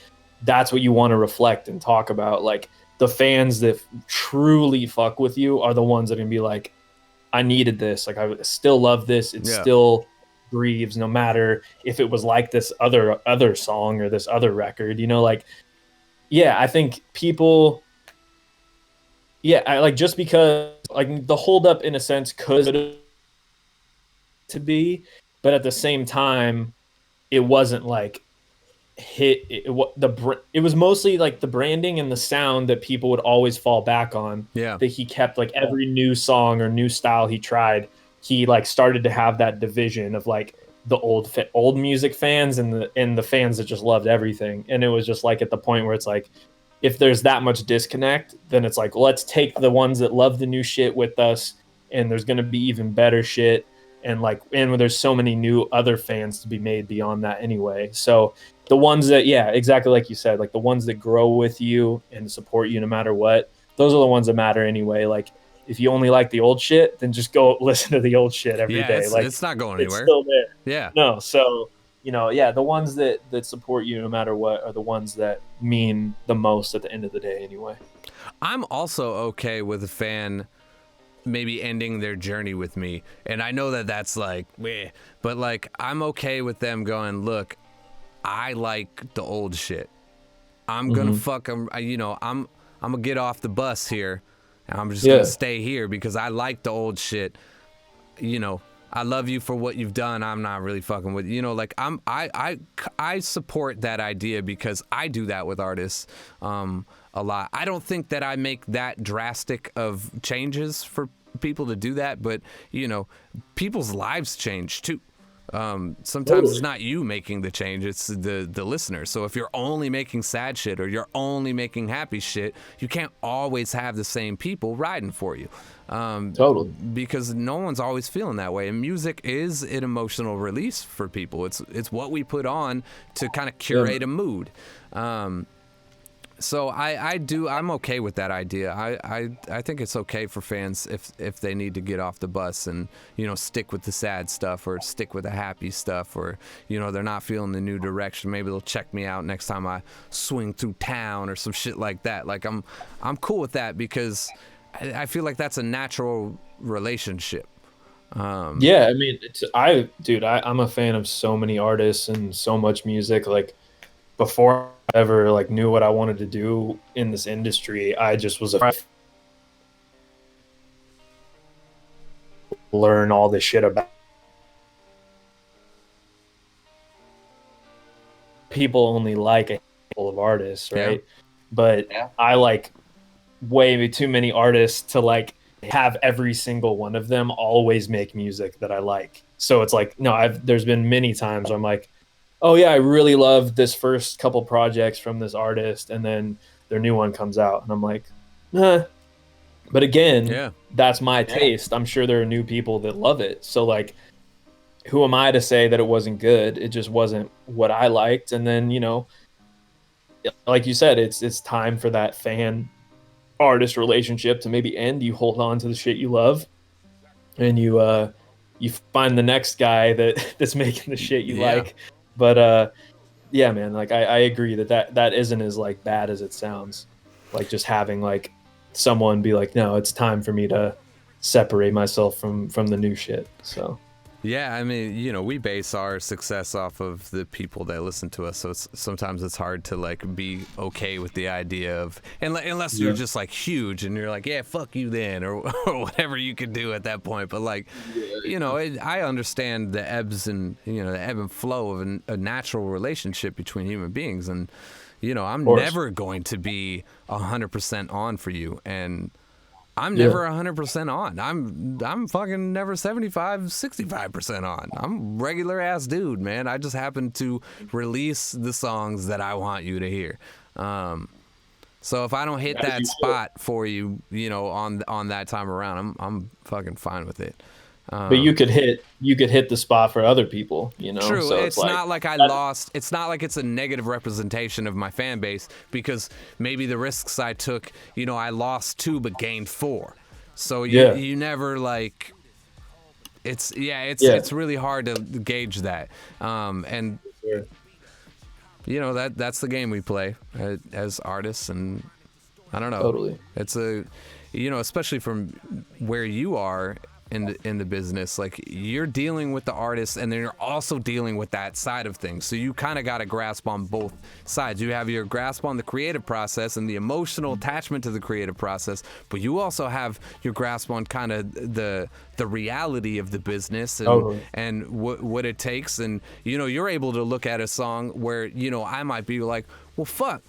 that's what you want to reflect and talk about. Like, the fans that truly fuck with you are the ones that are gonna be like, I needed this. Like, I still love this. It's still Greaves, no matter if it was like this other song or this other record. I think people, just because, like, the hold up in a sense could to be, but at the same time, it wasn't like it was mostly like the branding and the sound that people would always fall back on. Yeah. That he kept, like, every new song or new style he tried, he like started to have that division of like the old music fans and the fans that just loved everything. And it was just like, at the point where it's like, if there's that much disconnect, then it's like, let's take the ones that love the new shit with us, and there's going to be even better shit. And there's so many new other fans to be made beyond that anyway. So the ones that, exactly like you said, like the ones that grow with you and support you no matter what, those are the ones that matter anyway. Like, if you only like the old shit, then just go listen to the old shit every day. It's not going anywhere. It's still there. Yeah. No. So, the ones that support you no matter what are the ones that mean the most at the end of the day anyway. I'm also okay with a fan maybe ending their journey with me. And I know that that's like, meh, but like, I'm okay with them going, look, I like the old shit. I'm gonna fuck them. I'm gonna get off the bus here. And I'm just gonna stay here because I like the old shit. I love you for what you've done. I'm not really fucking with I support that idea because I do that with artists a lot. I don't think that I make that drastic of changes for people to do that, but people's lives change too. Sometimes it's not you making the change, it's the listener. So if you're only making sad shit or you're only making happy shit, you can't always have the same people riding for you. Totally. Because no one's always feeling that way. And music is an emotional release for people. It's what we put on to kind of curate a mood. So I'm okay with that idea. I think it's okay for fans if they need to get off the bus and, stick with the sad stuff or stick with the happy stuff, or, they're not feeling the new direction. Maybe they'll check me out next time I swing through town or some shit like that. Like, I'm cool with that because I feel like that's a natural relationship. I mean, I'm a fan of so many artists and so much music. Like, before I ever knew what I wanted to do in this industry, I just was learn all this shit about people. Only like a handful of artists, right? But I like way too many artists to have every single one of them always make music that I like. So it's like, no, there's been many times where I'm like, oh yeah, I really love this first couple projects from this artist, and then their new one comes out, and I'm like, nah. But again, that's my taste. I'm sure there are new people that love it. So who am I to say that it wasn't good? It just wasn't what I liked. And then, like you said, it's time for that fan artist relationship to maybe end. You hold on to the shit you love, and you find the next guy that's making the shit you like. But yeah, man, like I agree that isn't as like bad as it sounds. Like just having like someone be like, no, it's time for me to separate myself from the new shit. So yeah, I mean, we base our success off of the people that listen to us, so sometimes it's hard to like be okay with the idea of unless you're just like huge and you're like, yeah, fuck you then, or whatever you can do at that point. But like, I understand the ebbs and the ebb and flow of a natural relationship between human beings, and I'm never going to be 100% on for you, and I'm never 100% on. I'm fucking never 75, 65% on. I'm regular ass dude, man. I just happen to release the songs that I want you to hear. So if I don't hit that spot for you, on that time around, I'm fucking fine with it. But you could hit the spot for other people, True. So it's not like I lost. It's not like it's a negative representation of my fan base, because maybe the risks I took, I lost 2 but gained 4. So you never like. It's really hard to gauge that. And that's the game we play as artists, and I don't know. Totally. It's especially from where you are in the business, like you're dealing with the artist and then you're also dealing with that side of things, so you kind of got a grasp on both sides. You have your grasp on the creative process and the emotional attachment to the creative process, but you also have your grasp on kind of the reality of the business and what it takes. And you're able to look at a song where I might be like, well, fuck,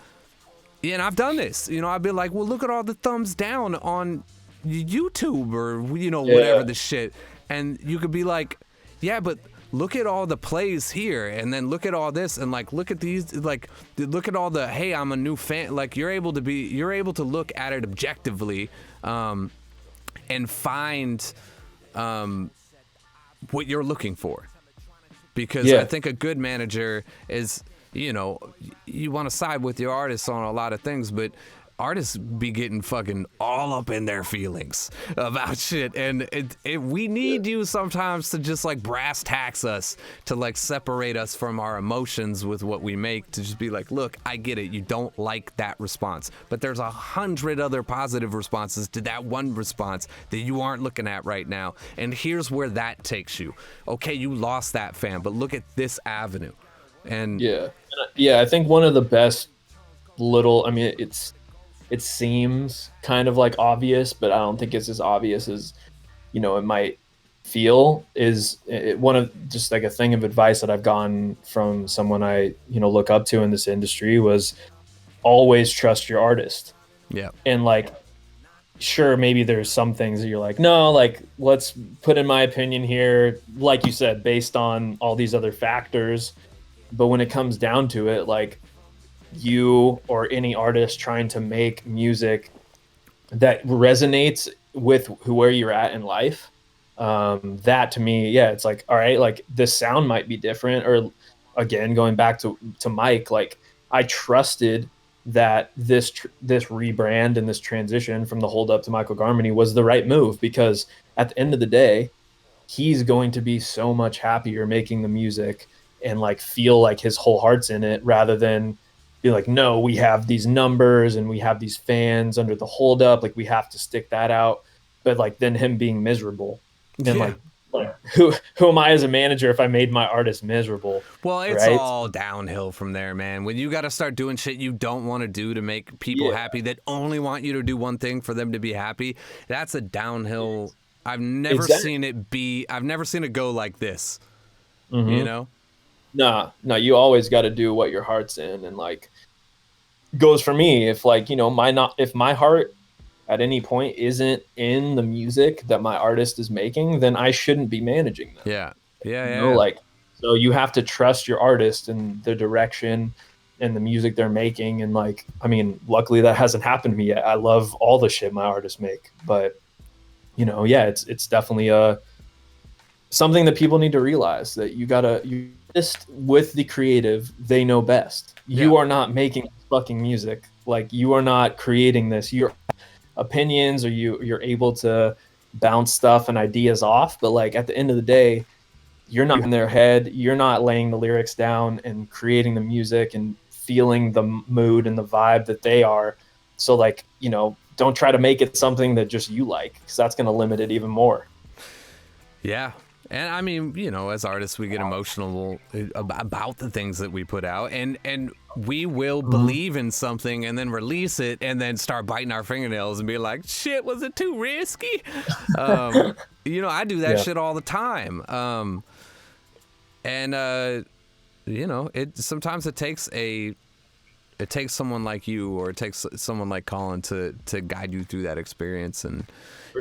and I've done this, I'd be like, well, look at all the thumbs down on YouTube or whatever the shit, and you could be like, yeah, but look at all the plays here, and then look at all this, and like look at these, like look at all the, hey, I'm a new fan. Like you're able to look at it objectively, and find what you're looking for, because I think a good manager is, you want to side with your artists on a lot of things, but artists be getting fucking all up in their feelings about shit, and we need you sometimes to just like brass tacks us, to like separate us from our emotions with what we make, to just be like, look, I get it, you don't like that response, but there's 100 other positive responses to that one response that you aren't looking at right now, and here's where that takes you. Okay, you lost that fan, but look at this avenue. And I think one of the best it seems kind of like obvious, but I don't think it's as obvious as it might feel, is one of just like a thing of advice that I've gotten from someone I look up to in this industry, was always trust your artist. Yeah. And like, sure, maybe there's some things that you're like, no, like let's put in my opinion here, like you said, based on all these other factors. But when it comes down to it, like, you or any artist trying to make music that resonates with where you're at in life, that to me, it's like, all right, like this sound might be different, or again, going back to Mike, like I trusted that this rebrand and this transition from the Hold Up to Michael Garmany was the right move, because at the end of the day, he's going to be so much happier making the music and like feel like his whole heart's in it, rather than be like, no, we have these numbers and we have these fans under the Hold Up, like we have to stick that out. But like then him being miserable, and like who am I as a manager if I made my artist miserable? Well, it's all downhill from there, man. When you got to start doing shit you don't want to do to make people happy, that only want you to do one thing for them to be happy, that's a downhill. I've never seen it go like this. Mm-hmm. No, you always got to do what your heart's in, and like goes for me. If like, if my heart at any point isn't in the music that my artist is making, then I shouldn't be managing them. Like, so you have to trust your artist and the direction and the music they're making. And like, I mean, luckily that hasn't happened to me yet. I love all the shit my artists make, but it's definitely something that people need to realize, that you just with the creative, they know best. You are not making fucking music. Like, you are not creating this. Your opinions, or you're able to bounce stuff and ideas off, but like at the end of the day, you're not in their head. You're not laying the lyrics down and creating the music and feeling the mood and the vibe that they are. So like, don't try to make it something that just you like, because that's going to limit it even more. Yeah. And I mean, as artists, we get emotional about the things that we put out, and we will believe in something and then release it and then start biting our fingernails and be like, shit, was it too risky? I do that shit all the time. Sometimes it takes someone like you, or it takes someone like Colin to guide you through that experience. And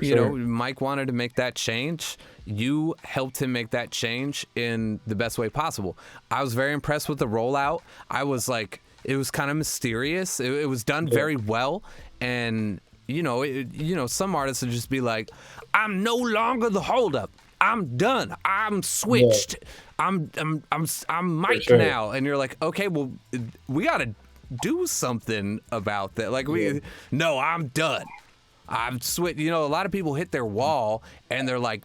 Mike wanted to make that change. You helped him make that change in the best way possible. I was very impressed with the rollout. I was like, it was kind of mysterious. It was done very well. And some artists would just be like, I'm no longer the holdup. I'm done. I'm switched. I'm Mike now. And you're like, okay, well, we got to do something about that. Like, no, I'm done. I'm switched. A lot of people hit their wall and they're like,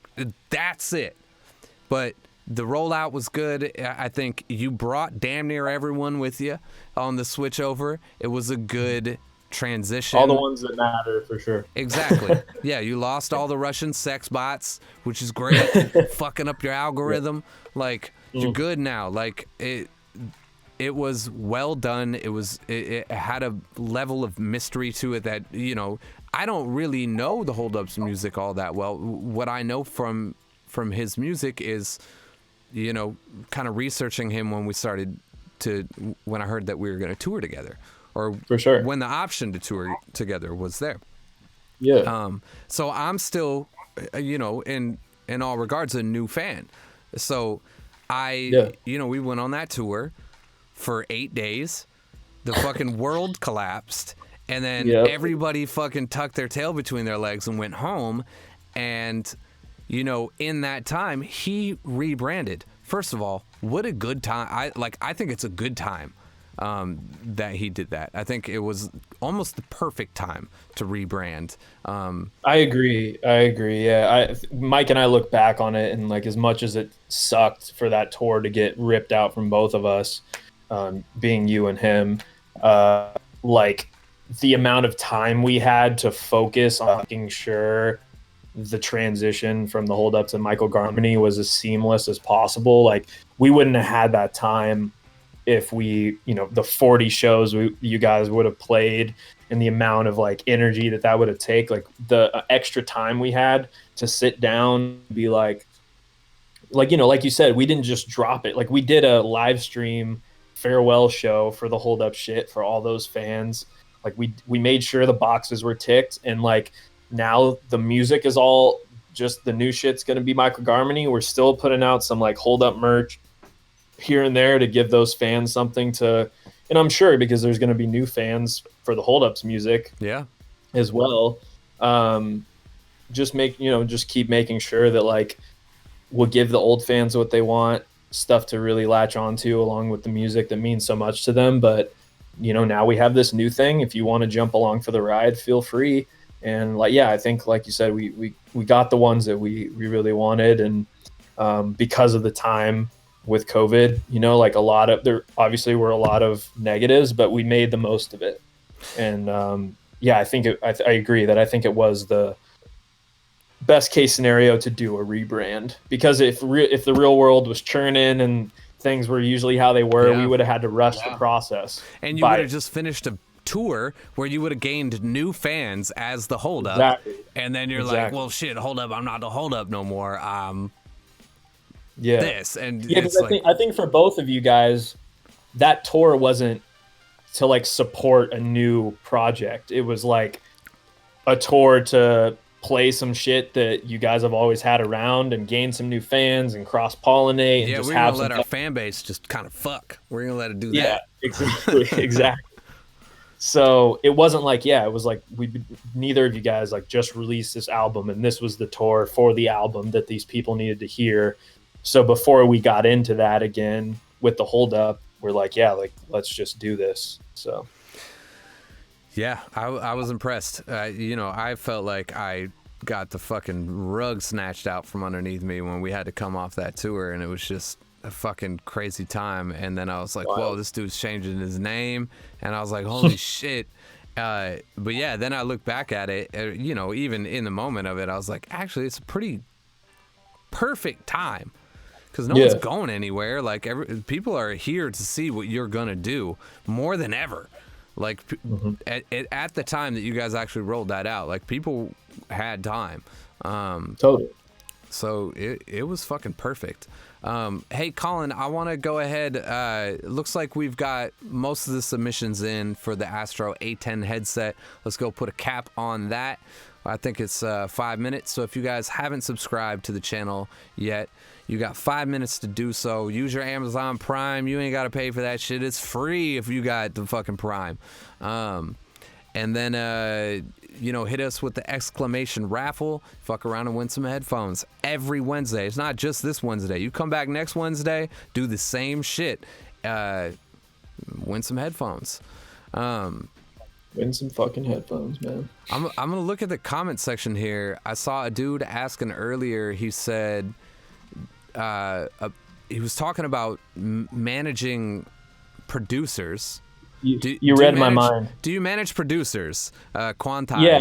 that's it. But the rollout was good. I think you brought damn near everyone with you on the switch over. It was a good transition. All the ones that matter, for sure. Exactly. Yeah, you lost all the Russian sex bots, which is great. Fucking up your algorithm. Like, you're good now. Like, it was well done. It had a level of mystery to it that, I don't really know the Hold Up's music all that well. What I know from his music is, kind of researching him when I heard that we were going to tour together, or for sure, when the option to tour together was there. Yeah. So I'm still, in all regards, a new fan. So we went on that tour for 8 days. The fucking world collapsed. And then everybody fucking tucked their tail between their legs and went home. And, in that time, he rebranded. First of all, what a good time. I think it's a good time that he did that. I think it was almost the perfect time to rebrand. I agree. Yeah. Mike and I look back on it, and like, as much as it sucked for that tour to get ripped out from both of us, being you and him, like, the amount of time we had to focus on making sure the transition from the Hold Up to Michael Garmany was as seamless as possible. Like, we wouldn't have had that time if we, the 40 shows you guys would have played, and the amount of like energy that would have taken, like the extra time we had to sit down, be like you said, we didn't just drop it. Like, we did a live stream farewell show for the Hold Up shit for all those fans. Like, we made sure the boxes were ticked, and like, now the music is all just, the new shit's going to be Michael Garmany. We're still putting out some like Hold Up merch here and there to give those fans something to, and I'm sure because there's going to be new fans for the Hold Up's music as well. Just keep making sure that like, we'll give the old fans what they want, stuff to really latch onto along with the music that means so much to them. But now we have this new thing. If you want to jump along for the ride, feel free. And like, I think like you said, we got the ones that we really wanted. And because of the time with COVID, like, there obviously were a lot of negatives, but we made the most of it. And I think I agree that I think it was the best case scenario to do a rebrand, because if the real world was churning and things were usually how they were, we would have had to rush the process. And you would have just finished a tour where you would have gained new fans as the Hold Up. Exactly. And then you're like, well, shit, Hold Up, I'm not the Hold Up no more. This. And it's I think for both of you guys, that tour wasn't to like support a new project. It was like a tour to play some shit that you guys have always had around and gain some new fans and cross-pollinate. And we're going to let our fan base just kind of fuck. We're going to let it do that. Yeah, exactly. So it wasn't like, yeah, it was like neither of you guys like just released this album and this was the tour for the album that these people needed to hear. So before we got into that again with the holdup, we're like, yeah, like let's just do this. So yeah, I was impressed. You know, I felt like I got the fucking rug snatched out from underneath me when we had to come off that tour, and it was just a fucking crazy time. And then I was like, whoa, this dude's changing his name, and I was like, holy shit. But yeah, then I look back at it, you know, even in the moment of it, I was like, actually, it's a pretty perfect time because no one's going anywhere. Like people are here to see what you're gonna do more than ever. Like at the time that you guys actually rolled that out, like people had time. Totally. So it was fucking perfect. Hey, Colin, I want to go ahead. Looks like we've got most of the submissions in for the Astro A10 headset. Let's go put a cap on that. I think it's 5 minutes. So if you guys haven't subscribed to the channel yet, you got 5 minutes to do so. Use your Amazon Prime. You ain't got to pay for that shit. It's free if you got the fucking Prime. And then, you know, hit us with the exclamation raffle. Fuck around and win some headphones every Wednesday. It's not just this Wednesday. You come back next Wednesday, do the same shit. Win some headphones. Win some fucking headphones, man. I'm going to look at the comment section here. I saw a dude asking earlier. He said... he was talking about managing producers. You read my mind. Do you manage producers? Quantize. Yeah,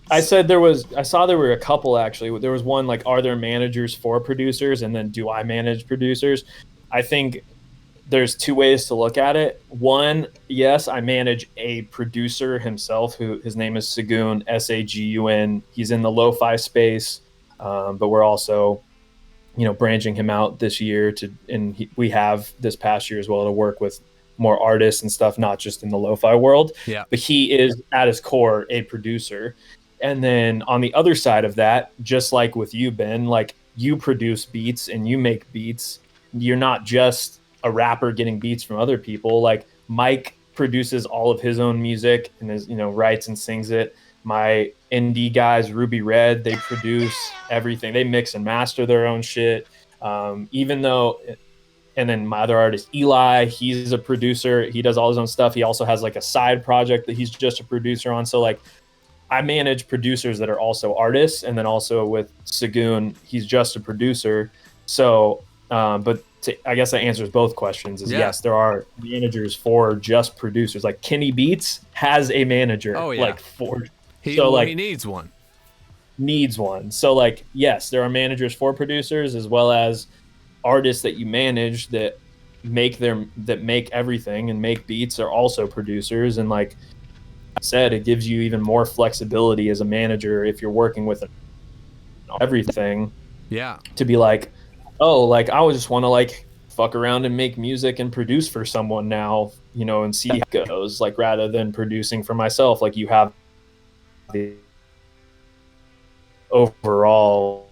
I said I saw there were a couple actually. There was one like, are there managers for producers? And then do I manage producers? I think there's two ways to look at it. One, yes, I manage a producer himself who his name is Sagun, Sagun. He's in the lo-fi space, but we're also, you know, branching him out this year we have this past year as well to work with more artists and stuff, not just in the lo-fi world. Yeah. But he is at his core a producer. And then on the other side of that, just like with you, Ben, like you produce beats and you make beats. You're not just a rapper getting beats from other people. Like Mike produces all of his own music and is, you know, writes and sings it. My indie guys, Ruby Red, they produce everything. They mix and master their own shit. And then my other artist, Eli, he's a producer. He does all his own stuff. He also has like a side project that he's just a producer on. So like I manage producers that are also artists. And then also with Sagun, he's just a producer. So, I guess that answers both questions. Yes, there are managers for just producers. Like Kenny Beats has a manager. Oh, yeah. Like for... He needs one. So like, yes, there are managers for producers as well as artists that you manage that make everything and make beats are also producers. And like I said, it gives you even more flexibility as a manager if you're working with everything. Yeah. To be like, oh, like I would just want to like fuck around and make music and produce for someone now, you know, and see how it goes. Like rather than producing for myself, like you have the overall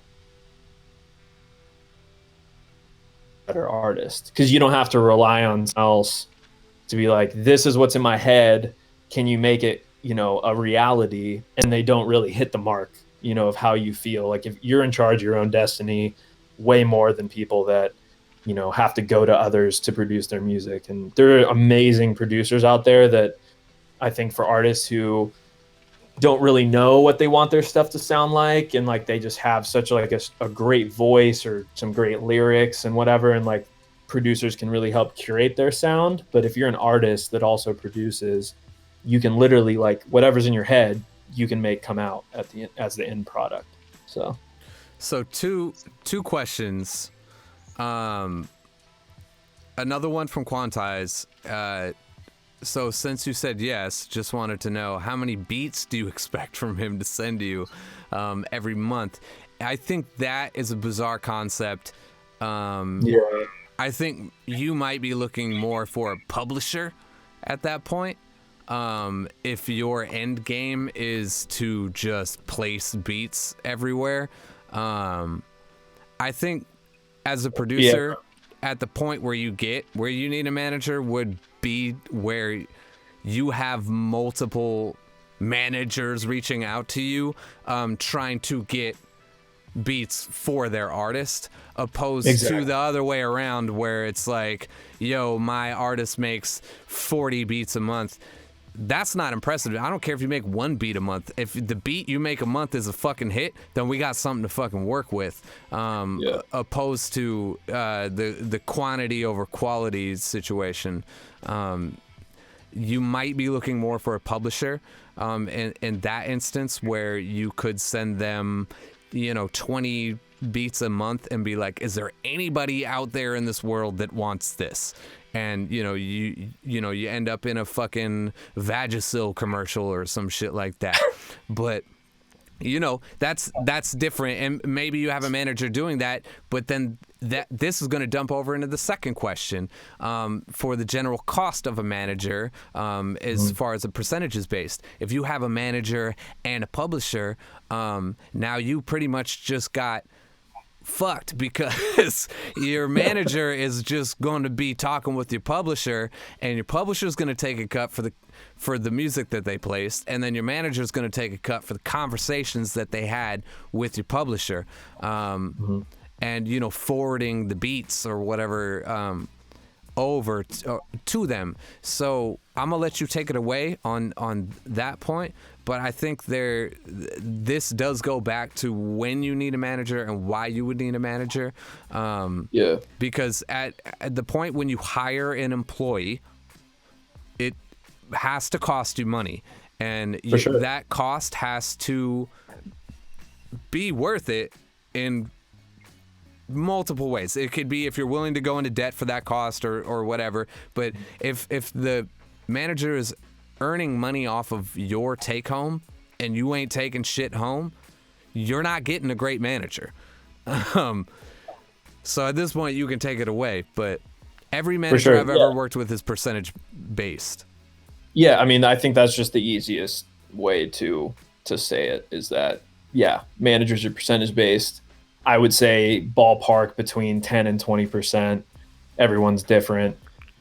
better artist because you don't have to rely on someone else to be like, this is what's in my head, can you make it, you know, a reality? And they don't really hit the mark, you know, of how you feel. Like if you're in charge of your own destiny way more than people that, you know, have to go to others to produce their music. And there are amazing producers out there that I think for artists who don't really know what they want their stuff to sound like, and like they just have such like a great voice or some great lyrics and whatever, and like producers can really help curate their sound. But if you're an artist that also produces, you can literally like whatever's in your head you can make come out as the end product. So two questions. Another one from Quantize. So since you said yes, just wanted to know, how many beats do you expect from him to send you every month? I think that is a bizarre concept. I think you might be looking more for a publisher at that point. If your end game is to just place beats everywhere. I think as a producer, at the point where you need a manager would be where you have multiple managers reaching out to you, trying to get beats for their artist, opposed to the other way around where it's like, yo, my artist makes 40 beats a month. That's not impressive. I don't care if you make 1 beat a month. If the beat you make a month is a fucking hit, then we got something to fucking work with. Opposed to the quantity over quality situation. You might be looking more for a publisher in that instance, where you could send them, 20 beats a month and be like, is there anybody out there in this world that wants this? And you end up in a fucking Vagisil commercial or some shit like that. But that's different, and maybe you have a manager doing that, but then this is going to dump over into the second question, for the general cost of a manager, as far as the percentage is based. If you have a manager and a publisher, now you pretty much just got fucked, because your manager is just going to be talking with your publisher, and your publisher is going to take a cut for the music that they placed, and then your manager is going to take a cut for the conversations that they had with your publisher, and forwarding the beats or whatever over to them. So I'm gonna let you take it away on that point, but I think this does go back to when you need a manager and why you would need a manager. Because at the point when you hire an employee, it has to cost you money, and that cost has to be worth it in multiple ways. It could be if you're willing to go into debt for that cost or whatever, but if the manager is earning money off of your take home and you ain't taking shit home, you're not getting a great manager. So at this point you can take it away, but every manager I've ever worked with is percentage based. Yeah, I mean, I think that's just the easiest way to say it, is that managers are percentage based. I would say ballpark between 10 and 20%. Everyone's different.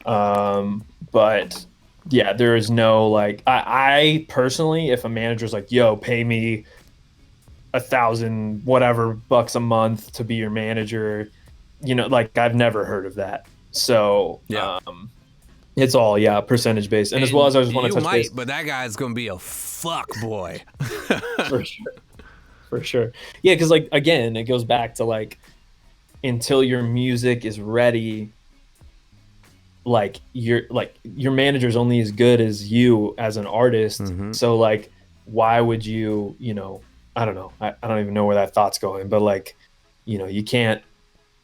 But yeah, there is no I personally, if a manager's like, yo, pay me $1,000 whatever bucks a month to be your manager, I've never heard of that. So it's all percentage based. And as well as I just want to touch base, but that guy's gonna be a fuck boy. For sure. Yeah, because again, it goes back to until your music is ready, your manager's only as good as you as an artist. So why would you, I don't know. I don't even know where that thought's going, but you can't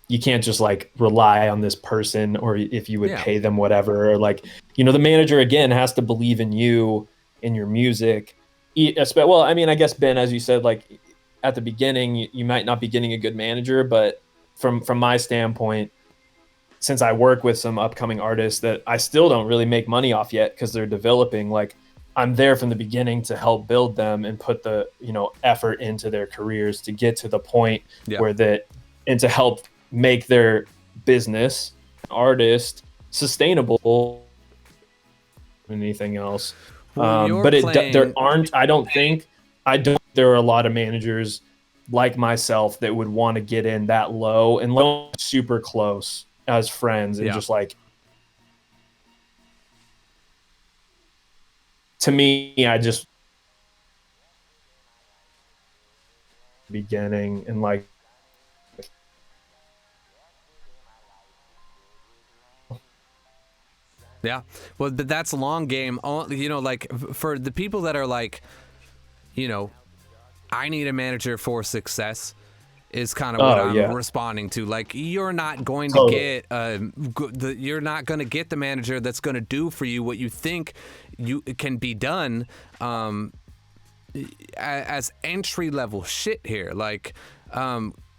just rely on this person, or if you would pay them whatever, or the manager again has to believe in you, in your music. Well, I mean, I guess, Ben, as you said, at the beginning, you might not be getting a good manager, but from my standpoint, since I work with some upcoming artists that I still don't really make money off yet because they're developing, I'm there from the beginning to help build them and put the effort into their careers to get to the point and to help make their business, artist, sustainable than anything else. But there are a lot of managers like myself that would want to get in that low and super close as friends, and just to me, I just beginning and yeah, well, but that's a long game. For the people that are I need a manager for success, is kind of what I'm responding to. You're not going to get you're not going to get the manager that's going to do for you what you think you can be done as entry level shit here.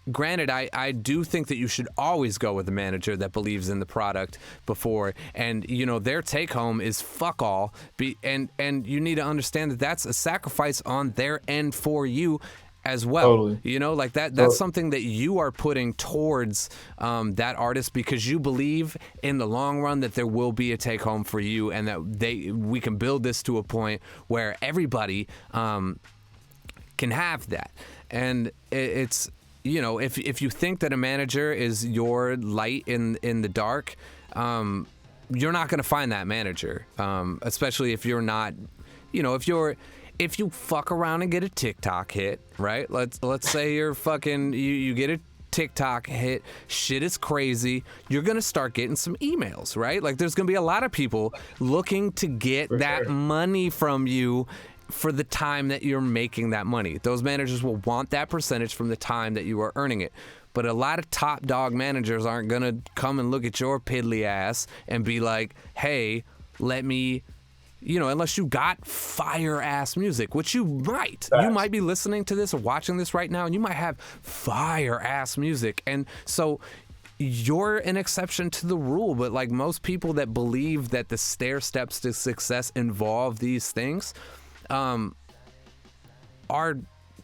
Granted, I do think that you should always go with a manager that believes in the product before, and their take home is fuck all. And you need to understand that that's a sacrifice on their end for you as well. Totally. You know, like that's something that you are putting towards that artist, because you believe in the long run that there will be a take home for you, and that we can build this to a point where everybody can have that. And it's, you know, if you think that a manager is your light in the dark, you're not going to find that manager, especially if you're not, you know, if you fuck around and get a TikTok hit, right? Let's say you're fucking, you get a TikTok hit, shit is crazy, you're going to start getting some emails, right? Like there's going to be a lot of people looking to get that money from you for the time that you're making that money. Those managers will want that percentage from the time that you are earning it. But a lot of top dog managers aren't going to come and look at your piddly ass and be like, hey, let me, you know, unless you got fire ass music, which you might. You might be listening to this or watching this right now, and you might have fire ass music. And so you're an exception to the rule. But like most people that believe that the stair steps to success involve these things, are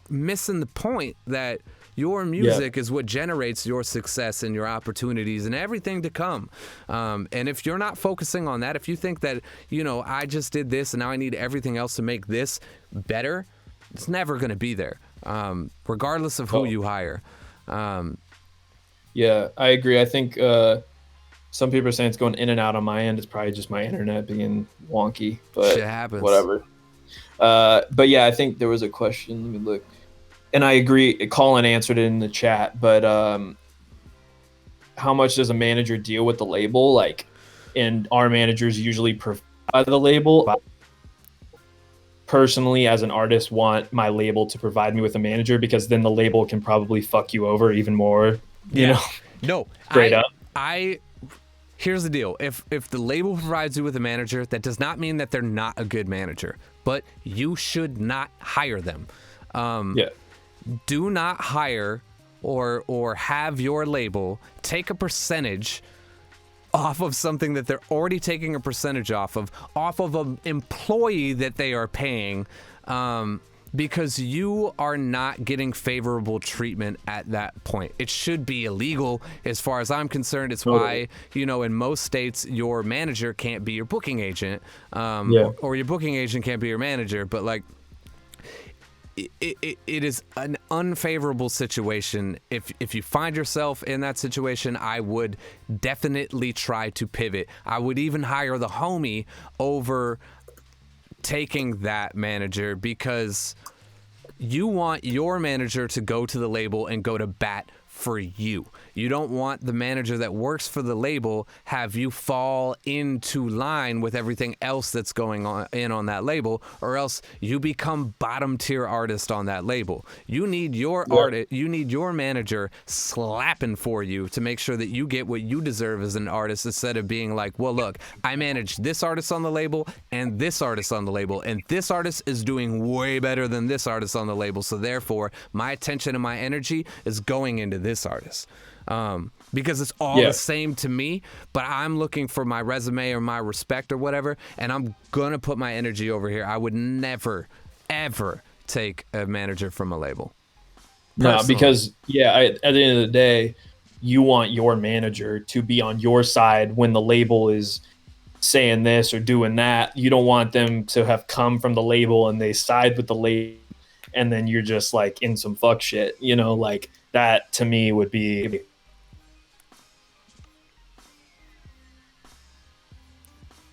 missing the point that your music is what generates your success and your opportunities and everything to come. And if you're not focusing on that, if you think that, you know, I just did this and now I need everything else to make this better, it's never going to be there, regardless of who you hire. Yeah, I agree. I think some people are saying it's going in and out on my end. It's probably just my internet being wonky, but shit happens. Whatever. But yeah, I think there was a question. Let me look. And I agree, Colin answered it in the chat, but how much does a manager deal with the label? Like, and our managers usually provide the label. Personally, as an artist, want my label to provide me with a manager, because then the label can probably fuck you over even more. You know? No. Straight up. Here's the deal. If the label provides you with a manager, that does not mean that they're not a good manager, but you should not hire them. Do not hire or have your label take a percentage off of something that they're already taking a percentage off of an employee that they are paying, because you are not getting favorable treatment at that point. It should be illegal as far as I'm concerned. It's why, you know, in most states, your manager can't be your booking agent, or your booking agent can't be your manager. But like, it is an unfavorable situation. If you find yourself in that situation, I would definitely try to pivot. I would even hire the homie over taking that manager, because you want your manager to go to the label and go to bat for you. You don't want the manager that works for the label have you fall into line with everything else that's going on that label, or else you become bottom tier artist on that label. You need your artist, you need your manager slapping for you to make sure that you get what you deserve as an artist, instead of being like, well, look, I manage this artist on the label and this artist on the label, and this artist is doing way better than this artist on the label, so therefore my attention and my energy is going into this artist. Because it's all the same to me, but I'm looking for my resume or my respect or whatever, and I'm gonna put my energy over here. I would never, ever take a manager from a label. No, because at the end of the day, you want your manager to be on your side when the label is saying this or doing that. You don't want them to have come from the label and they side with the label, and then you're just like in some fuck shit, you know, like that to me would be.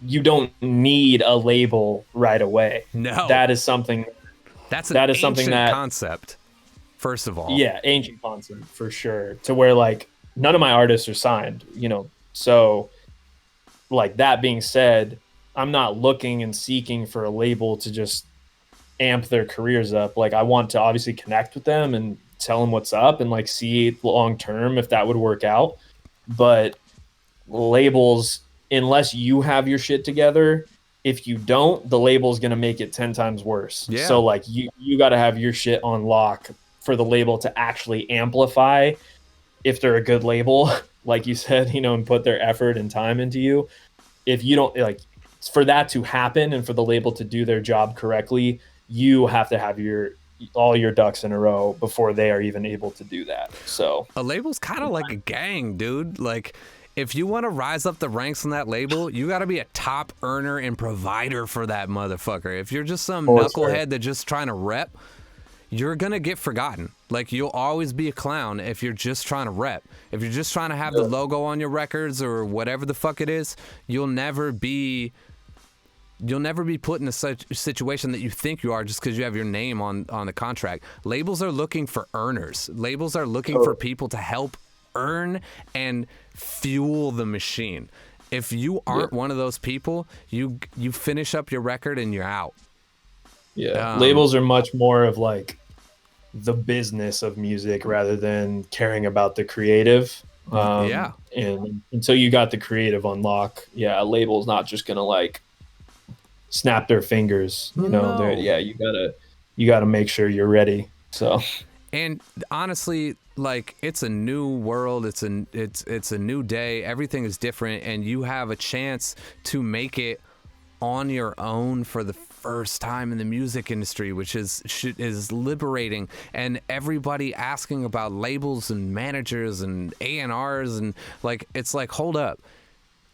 You don't need a label right away. No, that is something. That's an ancient concept. First of all, ancient concept for sure. To where like none of my artists are signed, you know. So, like that being said, I'm not looking and seeking for a label to just amp their careers up. Like I want to obviously connect with them and tell them what's up and like see long term if that would work out. But labels, unless you have your shit together, if you don't, the label's going to make it 10 times worse. Yeah. So like you got to have your shit on lock for the label to actually amplify if they're a good label, like you said, you know, and put their effort and time into you. If you don't, like, for that to happen and for the label to do their job correctly, you have to have your all your ducks in a row before they are even able to do that. So a label's kind of like a gang, dude. Like, if you want to rise up the ranks on that label, you got to be a top earner and provider for that motherfucker. If you're just some knucklehead that's just trying to rep, you're going to get forgotten. Like, you'll always be a clown if you're just trying to rep. If you're just trying to have the logo on your records or whatever the fuck it is, you'll never be put in a such situation that you think you are just because you have your name on the contract. Labels are looking for earners. Labels are looking for people to help earn and fuel the machine. If you aren't one of those people, you finish up your record and you're out. Yeah, labels are much more of like the business of music rather than caring about the creative. And until you got the creative on lock, a label's not just gonna like snap their fingers. You know, you gotta make sure you're ready. So, and honestly, like, it's a new world. It's a new day. Everything is different, and you have a chance to make it on your own for the first time in the music industry, which is liberating. And everybody asking about labels and managers and A&Rs, and like, it's like, hold up,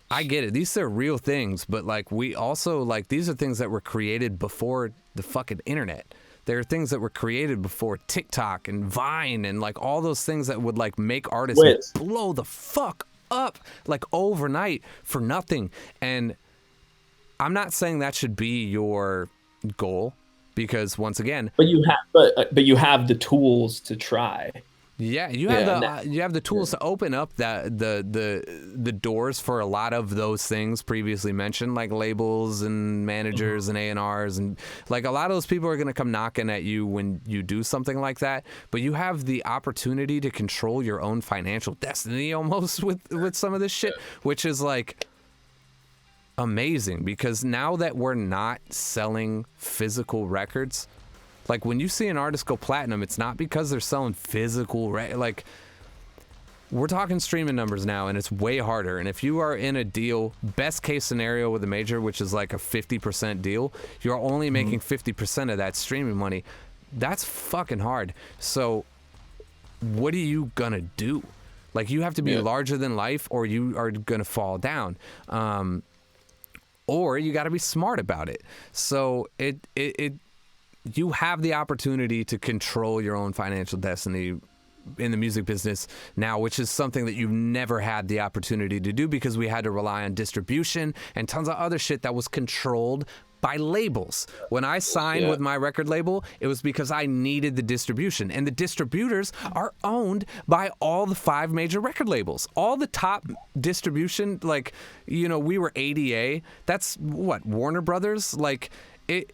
I get it, these are real things, but like, we also, like, these are things that were created before the fucking internet. There are things that were created before TikTok and Vine and like all those things that would like make artists blow the fuck up like overnight for nothing. And I'm not saying that should be your goal, because once again, but you have the tools to try. Yeah, you have the tools to open up the doors for a lot of those things previously mentioned, like labels and managers and A&Rs, and like a lot of those people are going to come knocking at you when you do something like that. But you have the opportunity to control your own financial destiny almost with some of this shit, which is like amazing, because now that we're not selling physical records, like when you see an artist go platinum, it's not because they're selling physical, like, we're talking streaming numbers now, and it's way harder. And if you are in a deal, best case scenario with a major, which is like a 50% deal, you're only making 50% of that streaming money. That's fucking hard. So what are you gonna do? Like, you have to be larger than life, or you are gonna fall down. Or you got to be smart about it. So you have the opportunity to control your own financial destiny in the music business now, which is something that you've never had the opportunity to do, because we had to rely on distribution and tons of other shit that was controlled by labels. When I signed with my record label, it was because I needed the distribution, and the distributors are owned by all the 5 major record labels. All the top distribution, like, you know, we were ADA. That's what, Warner Brothers. Like, it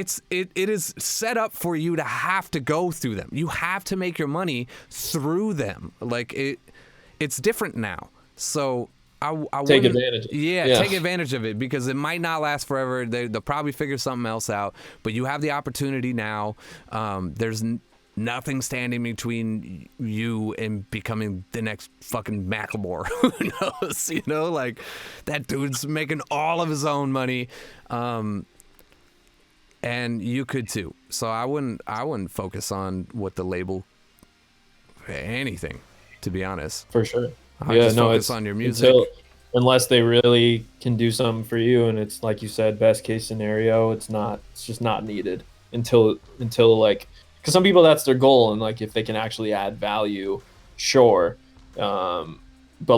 is set up for you to have to go through them. You have to make your money through them. Like, it's different now. So I take advantage. Take advantage of it, because it might not last forever. They'll probably figure something else out, but you have the opportunity now. There's nothing standing between you and becoming the next fucking Macklemore. Who knows? You know, like, that dude's making all of his own money. And you could too. So I wouldn't focus on what the label, anything, to be honest. For sure. Just focus on your music. Unless they really can do something for you, and it's like you said, best case scenario, it's just not needed until like, because some people, that's their goal, and like, if they can actually add value, sure. But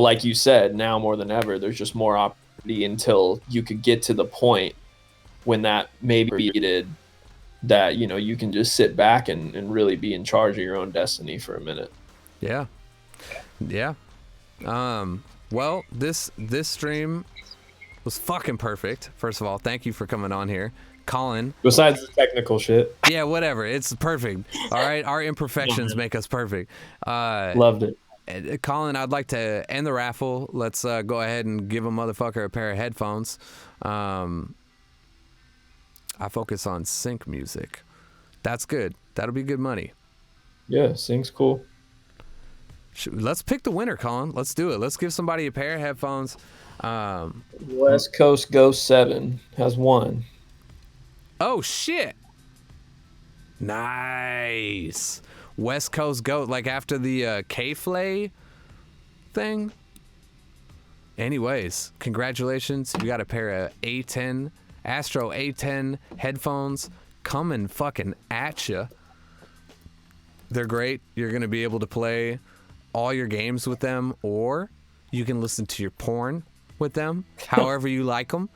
like you said, now more than ever, there's just more opportunity until you could get to the point when that may be needed, that, you know, you can just sit back and really be in charge of your own destiny for a minute. Yeah. Well, this stream was fucking perfect. First of all, thank you for coming on here, Colin. Besides the technical shit. Yeah, whatever. It's perfect. All right, our imperfections make us perfect. Loved it. Colin, I'd like to end the raffle. Let's go ahead and give a motherfucker a pair of headphones. I focus on sync music. That's good. That'll be good money. Yeah, sync's cool. Let's pick the winner, Colin. Let's do it. Let's give somebody a pair of headphones. West Coast Ghost 7 has won. Oh, shit. Nice. West Coast goat, like after the K-Flay thing. Anyways, congratulations. You got a pair of Astro A10 headphones coming fucking at you. They're great. You're going to be able to play all your games with them, or you can listen to your porn with them, however you like them.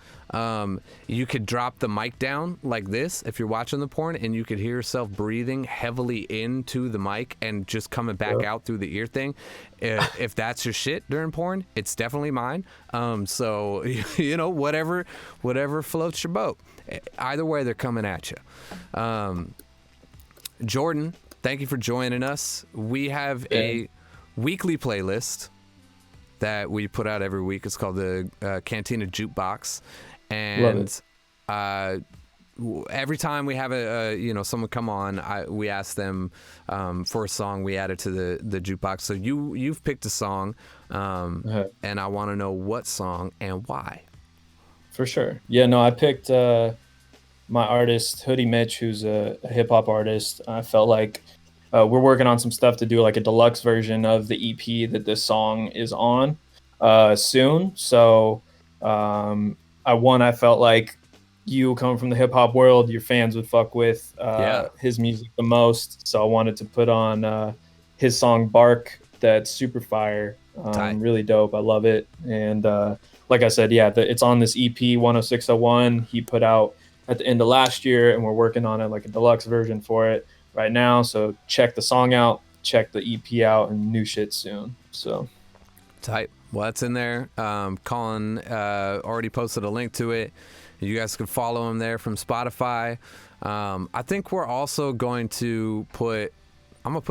You could drop the mic down like this if you're watching the porn, and you could hear yourself breathing heavily into the mic and just coming back out through the ear thing. If that's your shit during porn, it's definitely mine. So you know, whatever floats your boat. Either way, they're coming at you. Jordan, thank you for joining us. We have a weekly playlist that we put out every week. It's called the Cantina Jukebox, and every time we have someone come on, we ask them for a song. We add it to the jukebox. So you've picked a song, and I want to know what song and why. For sure. Yeah, no, I picked my artist Hoodie Mitch, who's a hip hop artist. I felt like we're working on some stuff to do like a deluxe version of the EP that this song is on soon. So I felt like you coming from the hip hop world, your fans would fuck with his music the most. So I wanted to put on his song Bark. That's super fire. Really dope. I love it. And like I said, it's on this EP 10601 he put out at the end of last year, and we're working on it like a deluxe version for it right now. So check the song out, check the EP out, and new shit soon. So tight. Well, that's in there. Colin already posted a link to it. You guys can follow him there from Spotify. I think we're also going to put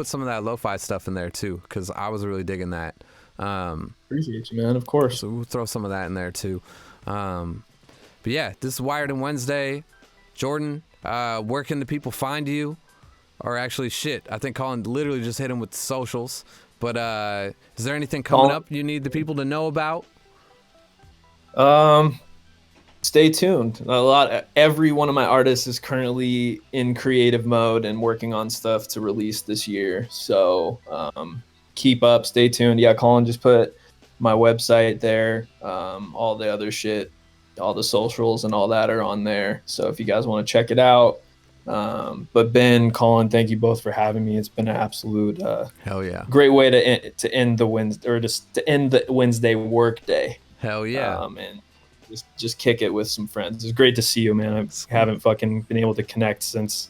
some of that lo-fi stuff in there too, because I was really digging that. Appreciate you, man. Of course. So we'll throw some of that in there too. But yeah, this is Wired and Wednesday. Jordan, where can the people find you? Or actually, shit, I think Colin literally just hit him with the socials. But is there anything coming up you need the people to know about? Stay tuned. Every one of my artists is currently in creative mode and working on stuff to release this year. So keep up, stay tuned. Yeah, Colin just put my website there. All the other shit, all the socials and all that are on there. So if you guys want to check it out. But Ben, Colin, thank you both for having me. It's been an absolute hell yeah, great way to end the Wednesday, or to end the Wednesday work day. Hell yeah. And just kick it with some friends. It's great to see you, man. I haven't fucking been able to connect since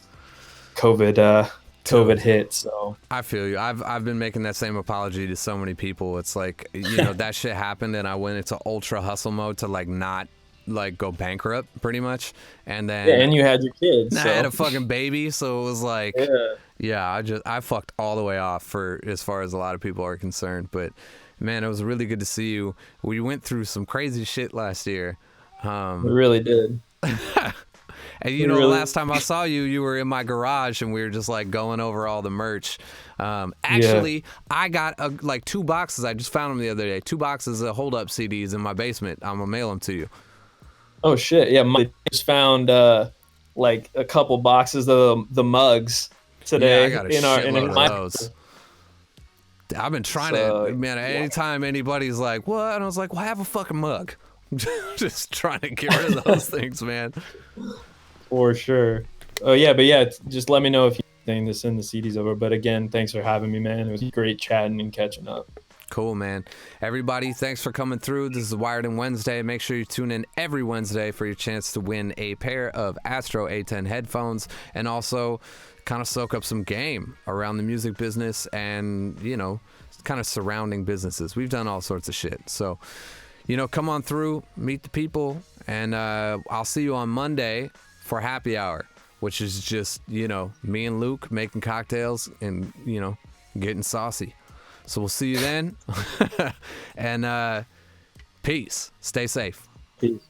COVID hit. So I feel you. I've been making that same apology to so many people. It's like, that shit happened and I went into ultra hustle mode to like not like go bankrupt pretty much, and then and you had your kids. I had a fucking baby, so it was like I fucked all the way off for as far as a lot of people are concerned. But man, it was really good to see you. We went through some crazy shit last year. We really did. And the last time I saw you, you were in my garage and we were just like going over all the merch. I got like 2 boxes. I just found them the other day. 2 boxes of hold up CDs in my basement. I'm gonna mail them to you. Oh shit! Yeah, I just found like a couple boxes of the mugs today. Yeah, I got a shitload of those. I've been trying to, man. Anytime anybody's like, "What?" and I was like, "Well, have a fucking mug." Just trying to get rid of those things, man. For sure. Oh yeah, but yeah, just let me know if you think to send the CDs over. But again, thanks for having me, man. It was great chatting and catching up. Cool, man. Everybody, thanks for coming through. This is Wired and Wednesday. Make sure you tune in every Wednesday for your chance to win a pair of Astro A10 headphones and also kind of soak up some game around the music business and, kind of surrounding businesses. We've done all sorts of shit. So, come on through, meet the people, and I'll see you on Monday for happy hour, which is just, me and Luke making cocktails and, getting saucy. So we'll see you then. And peace. Stay safe. Peace.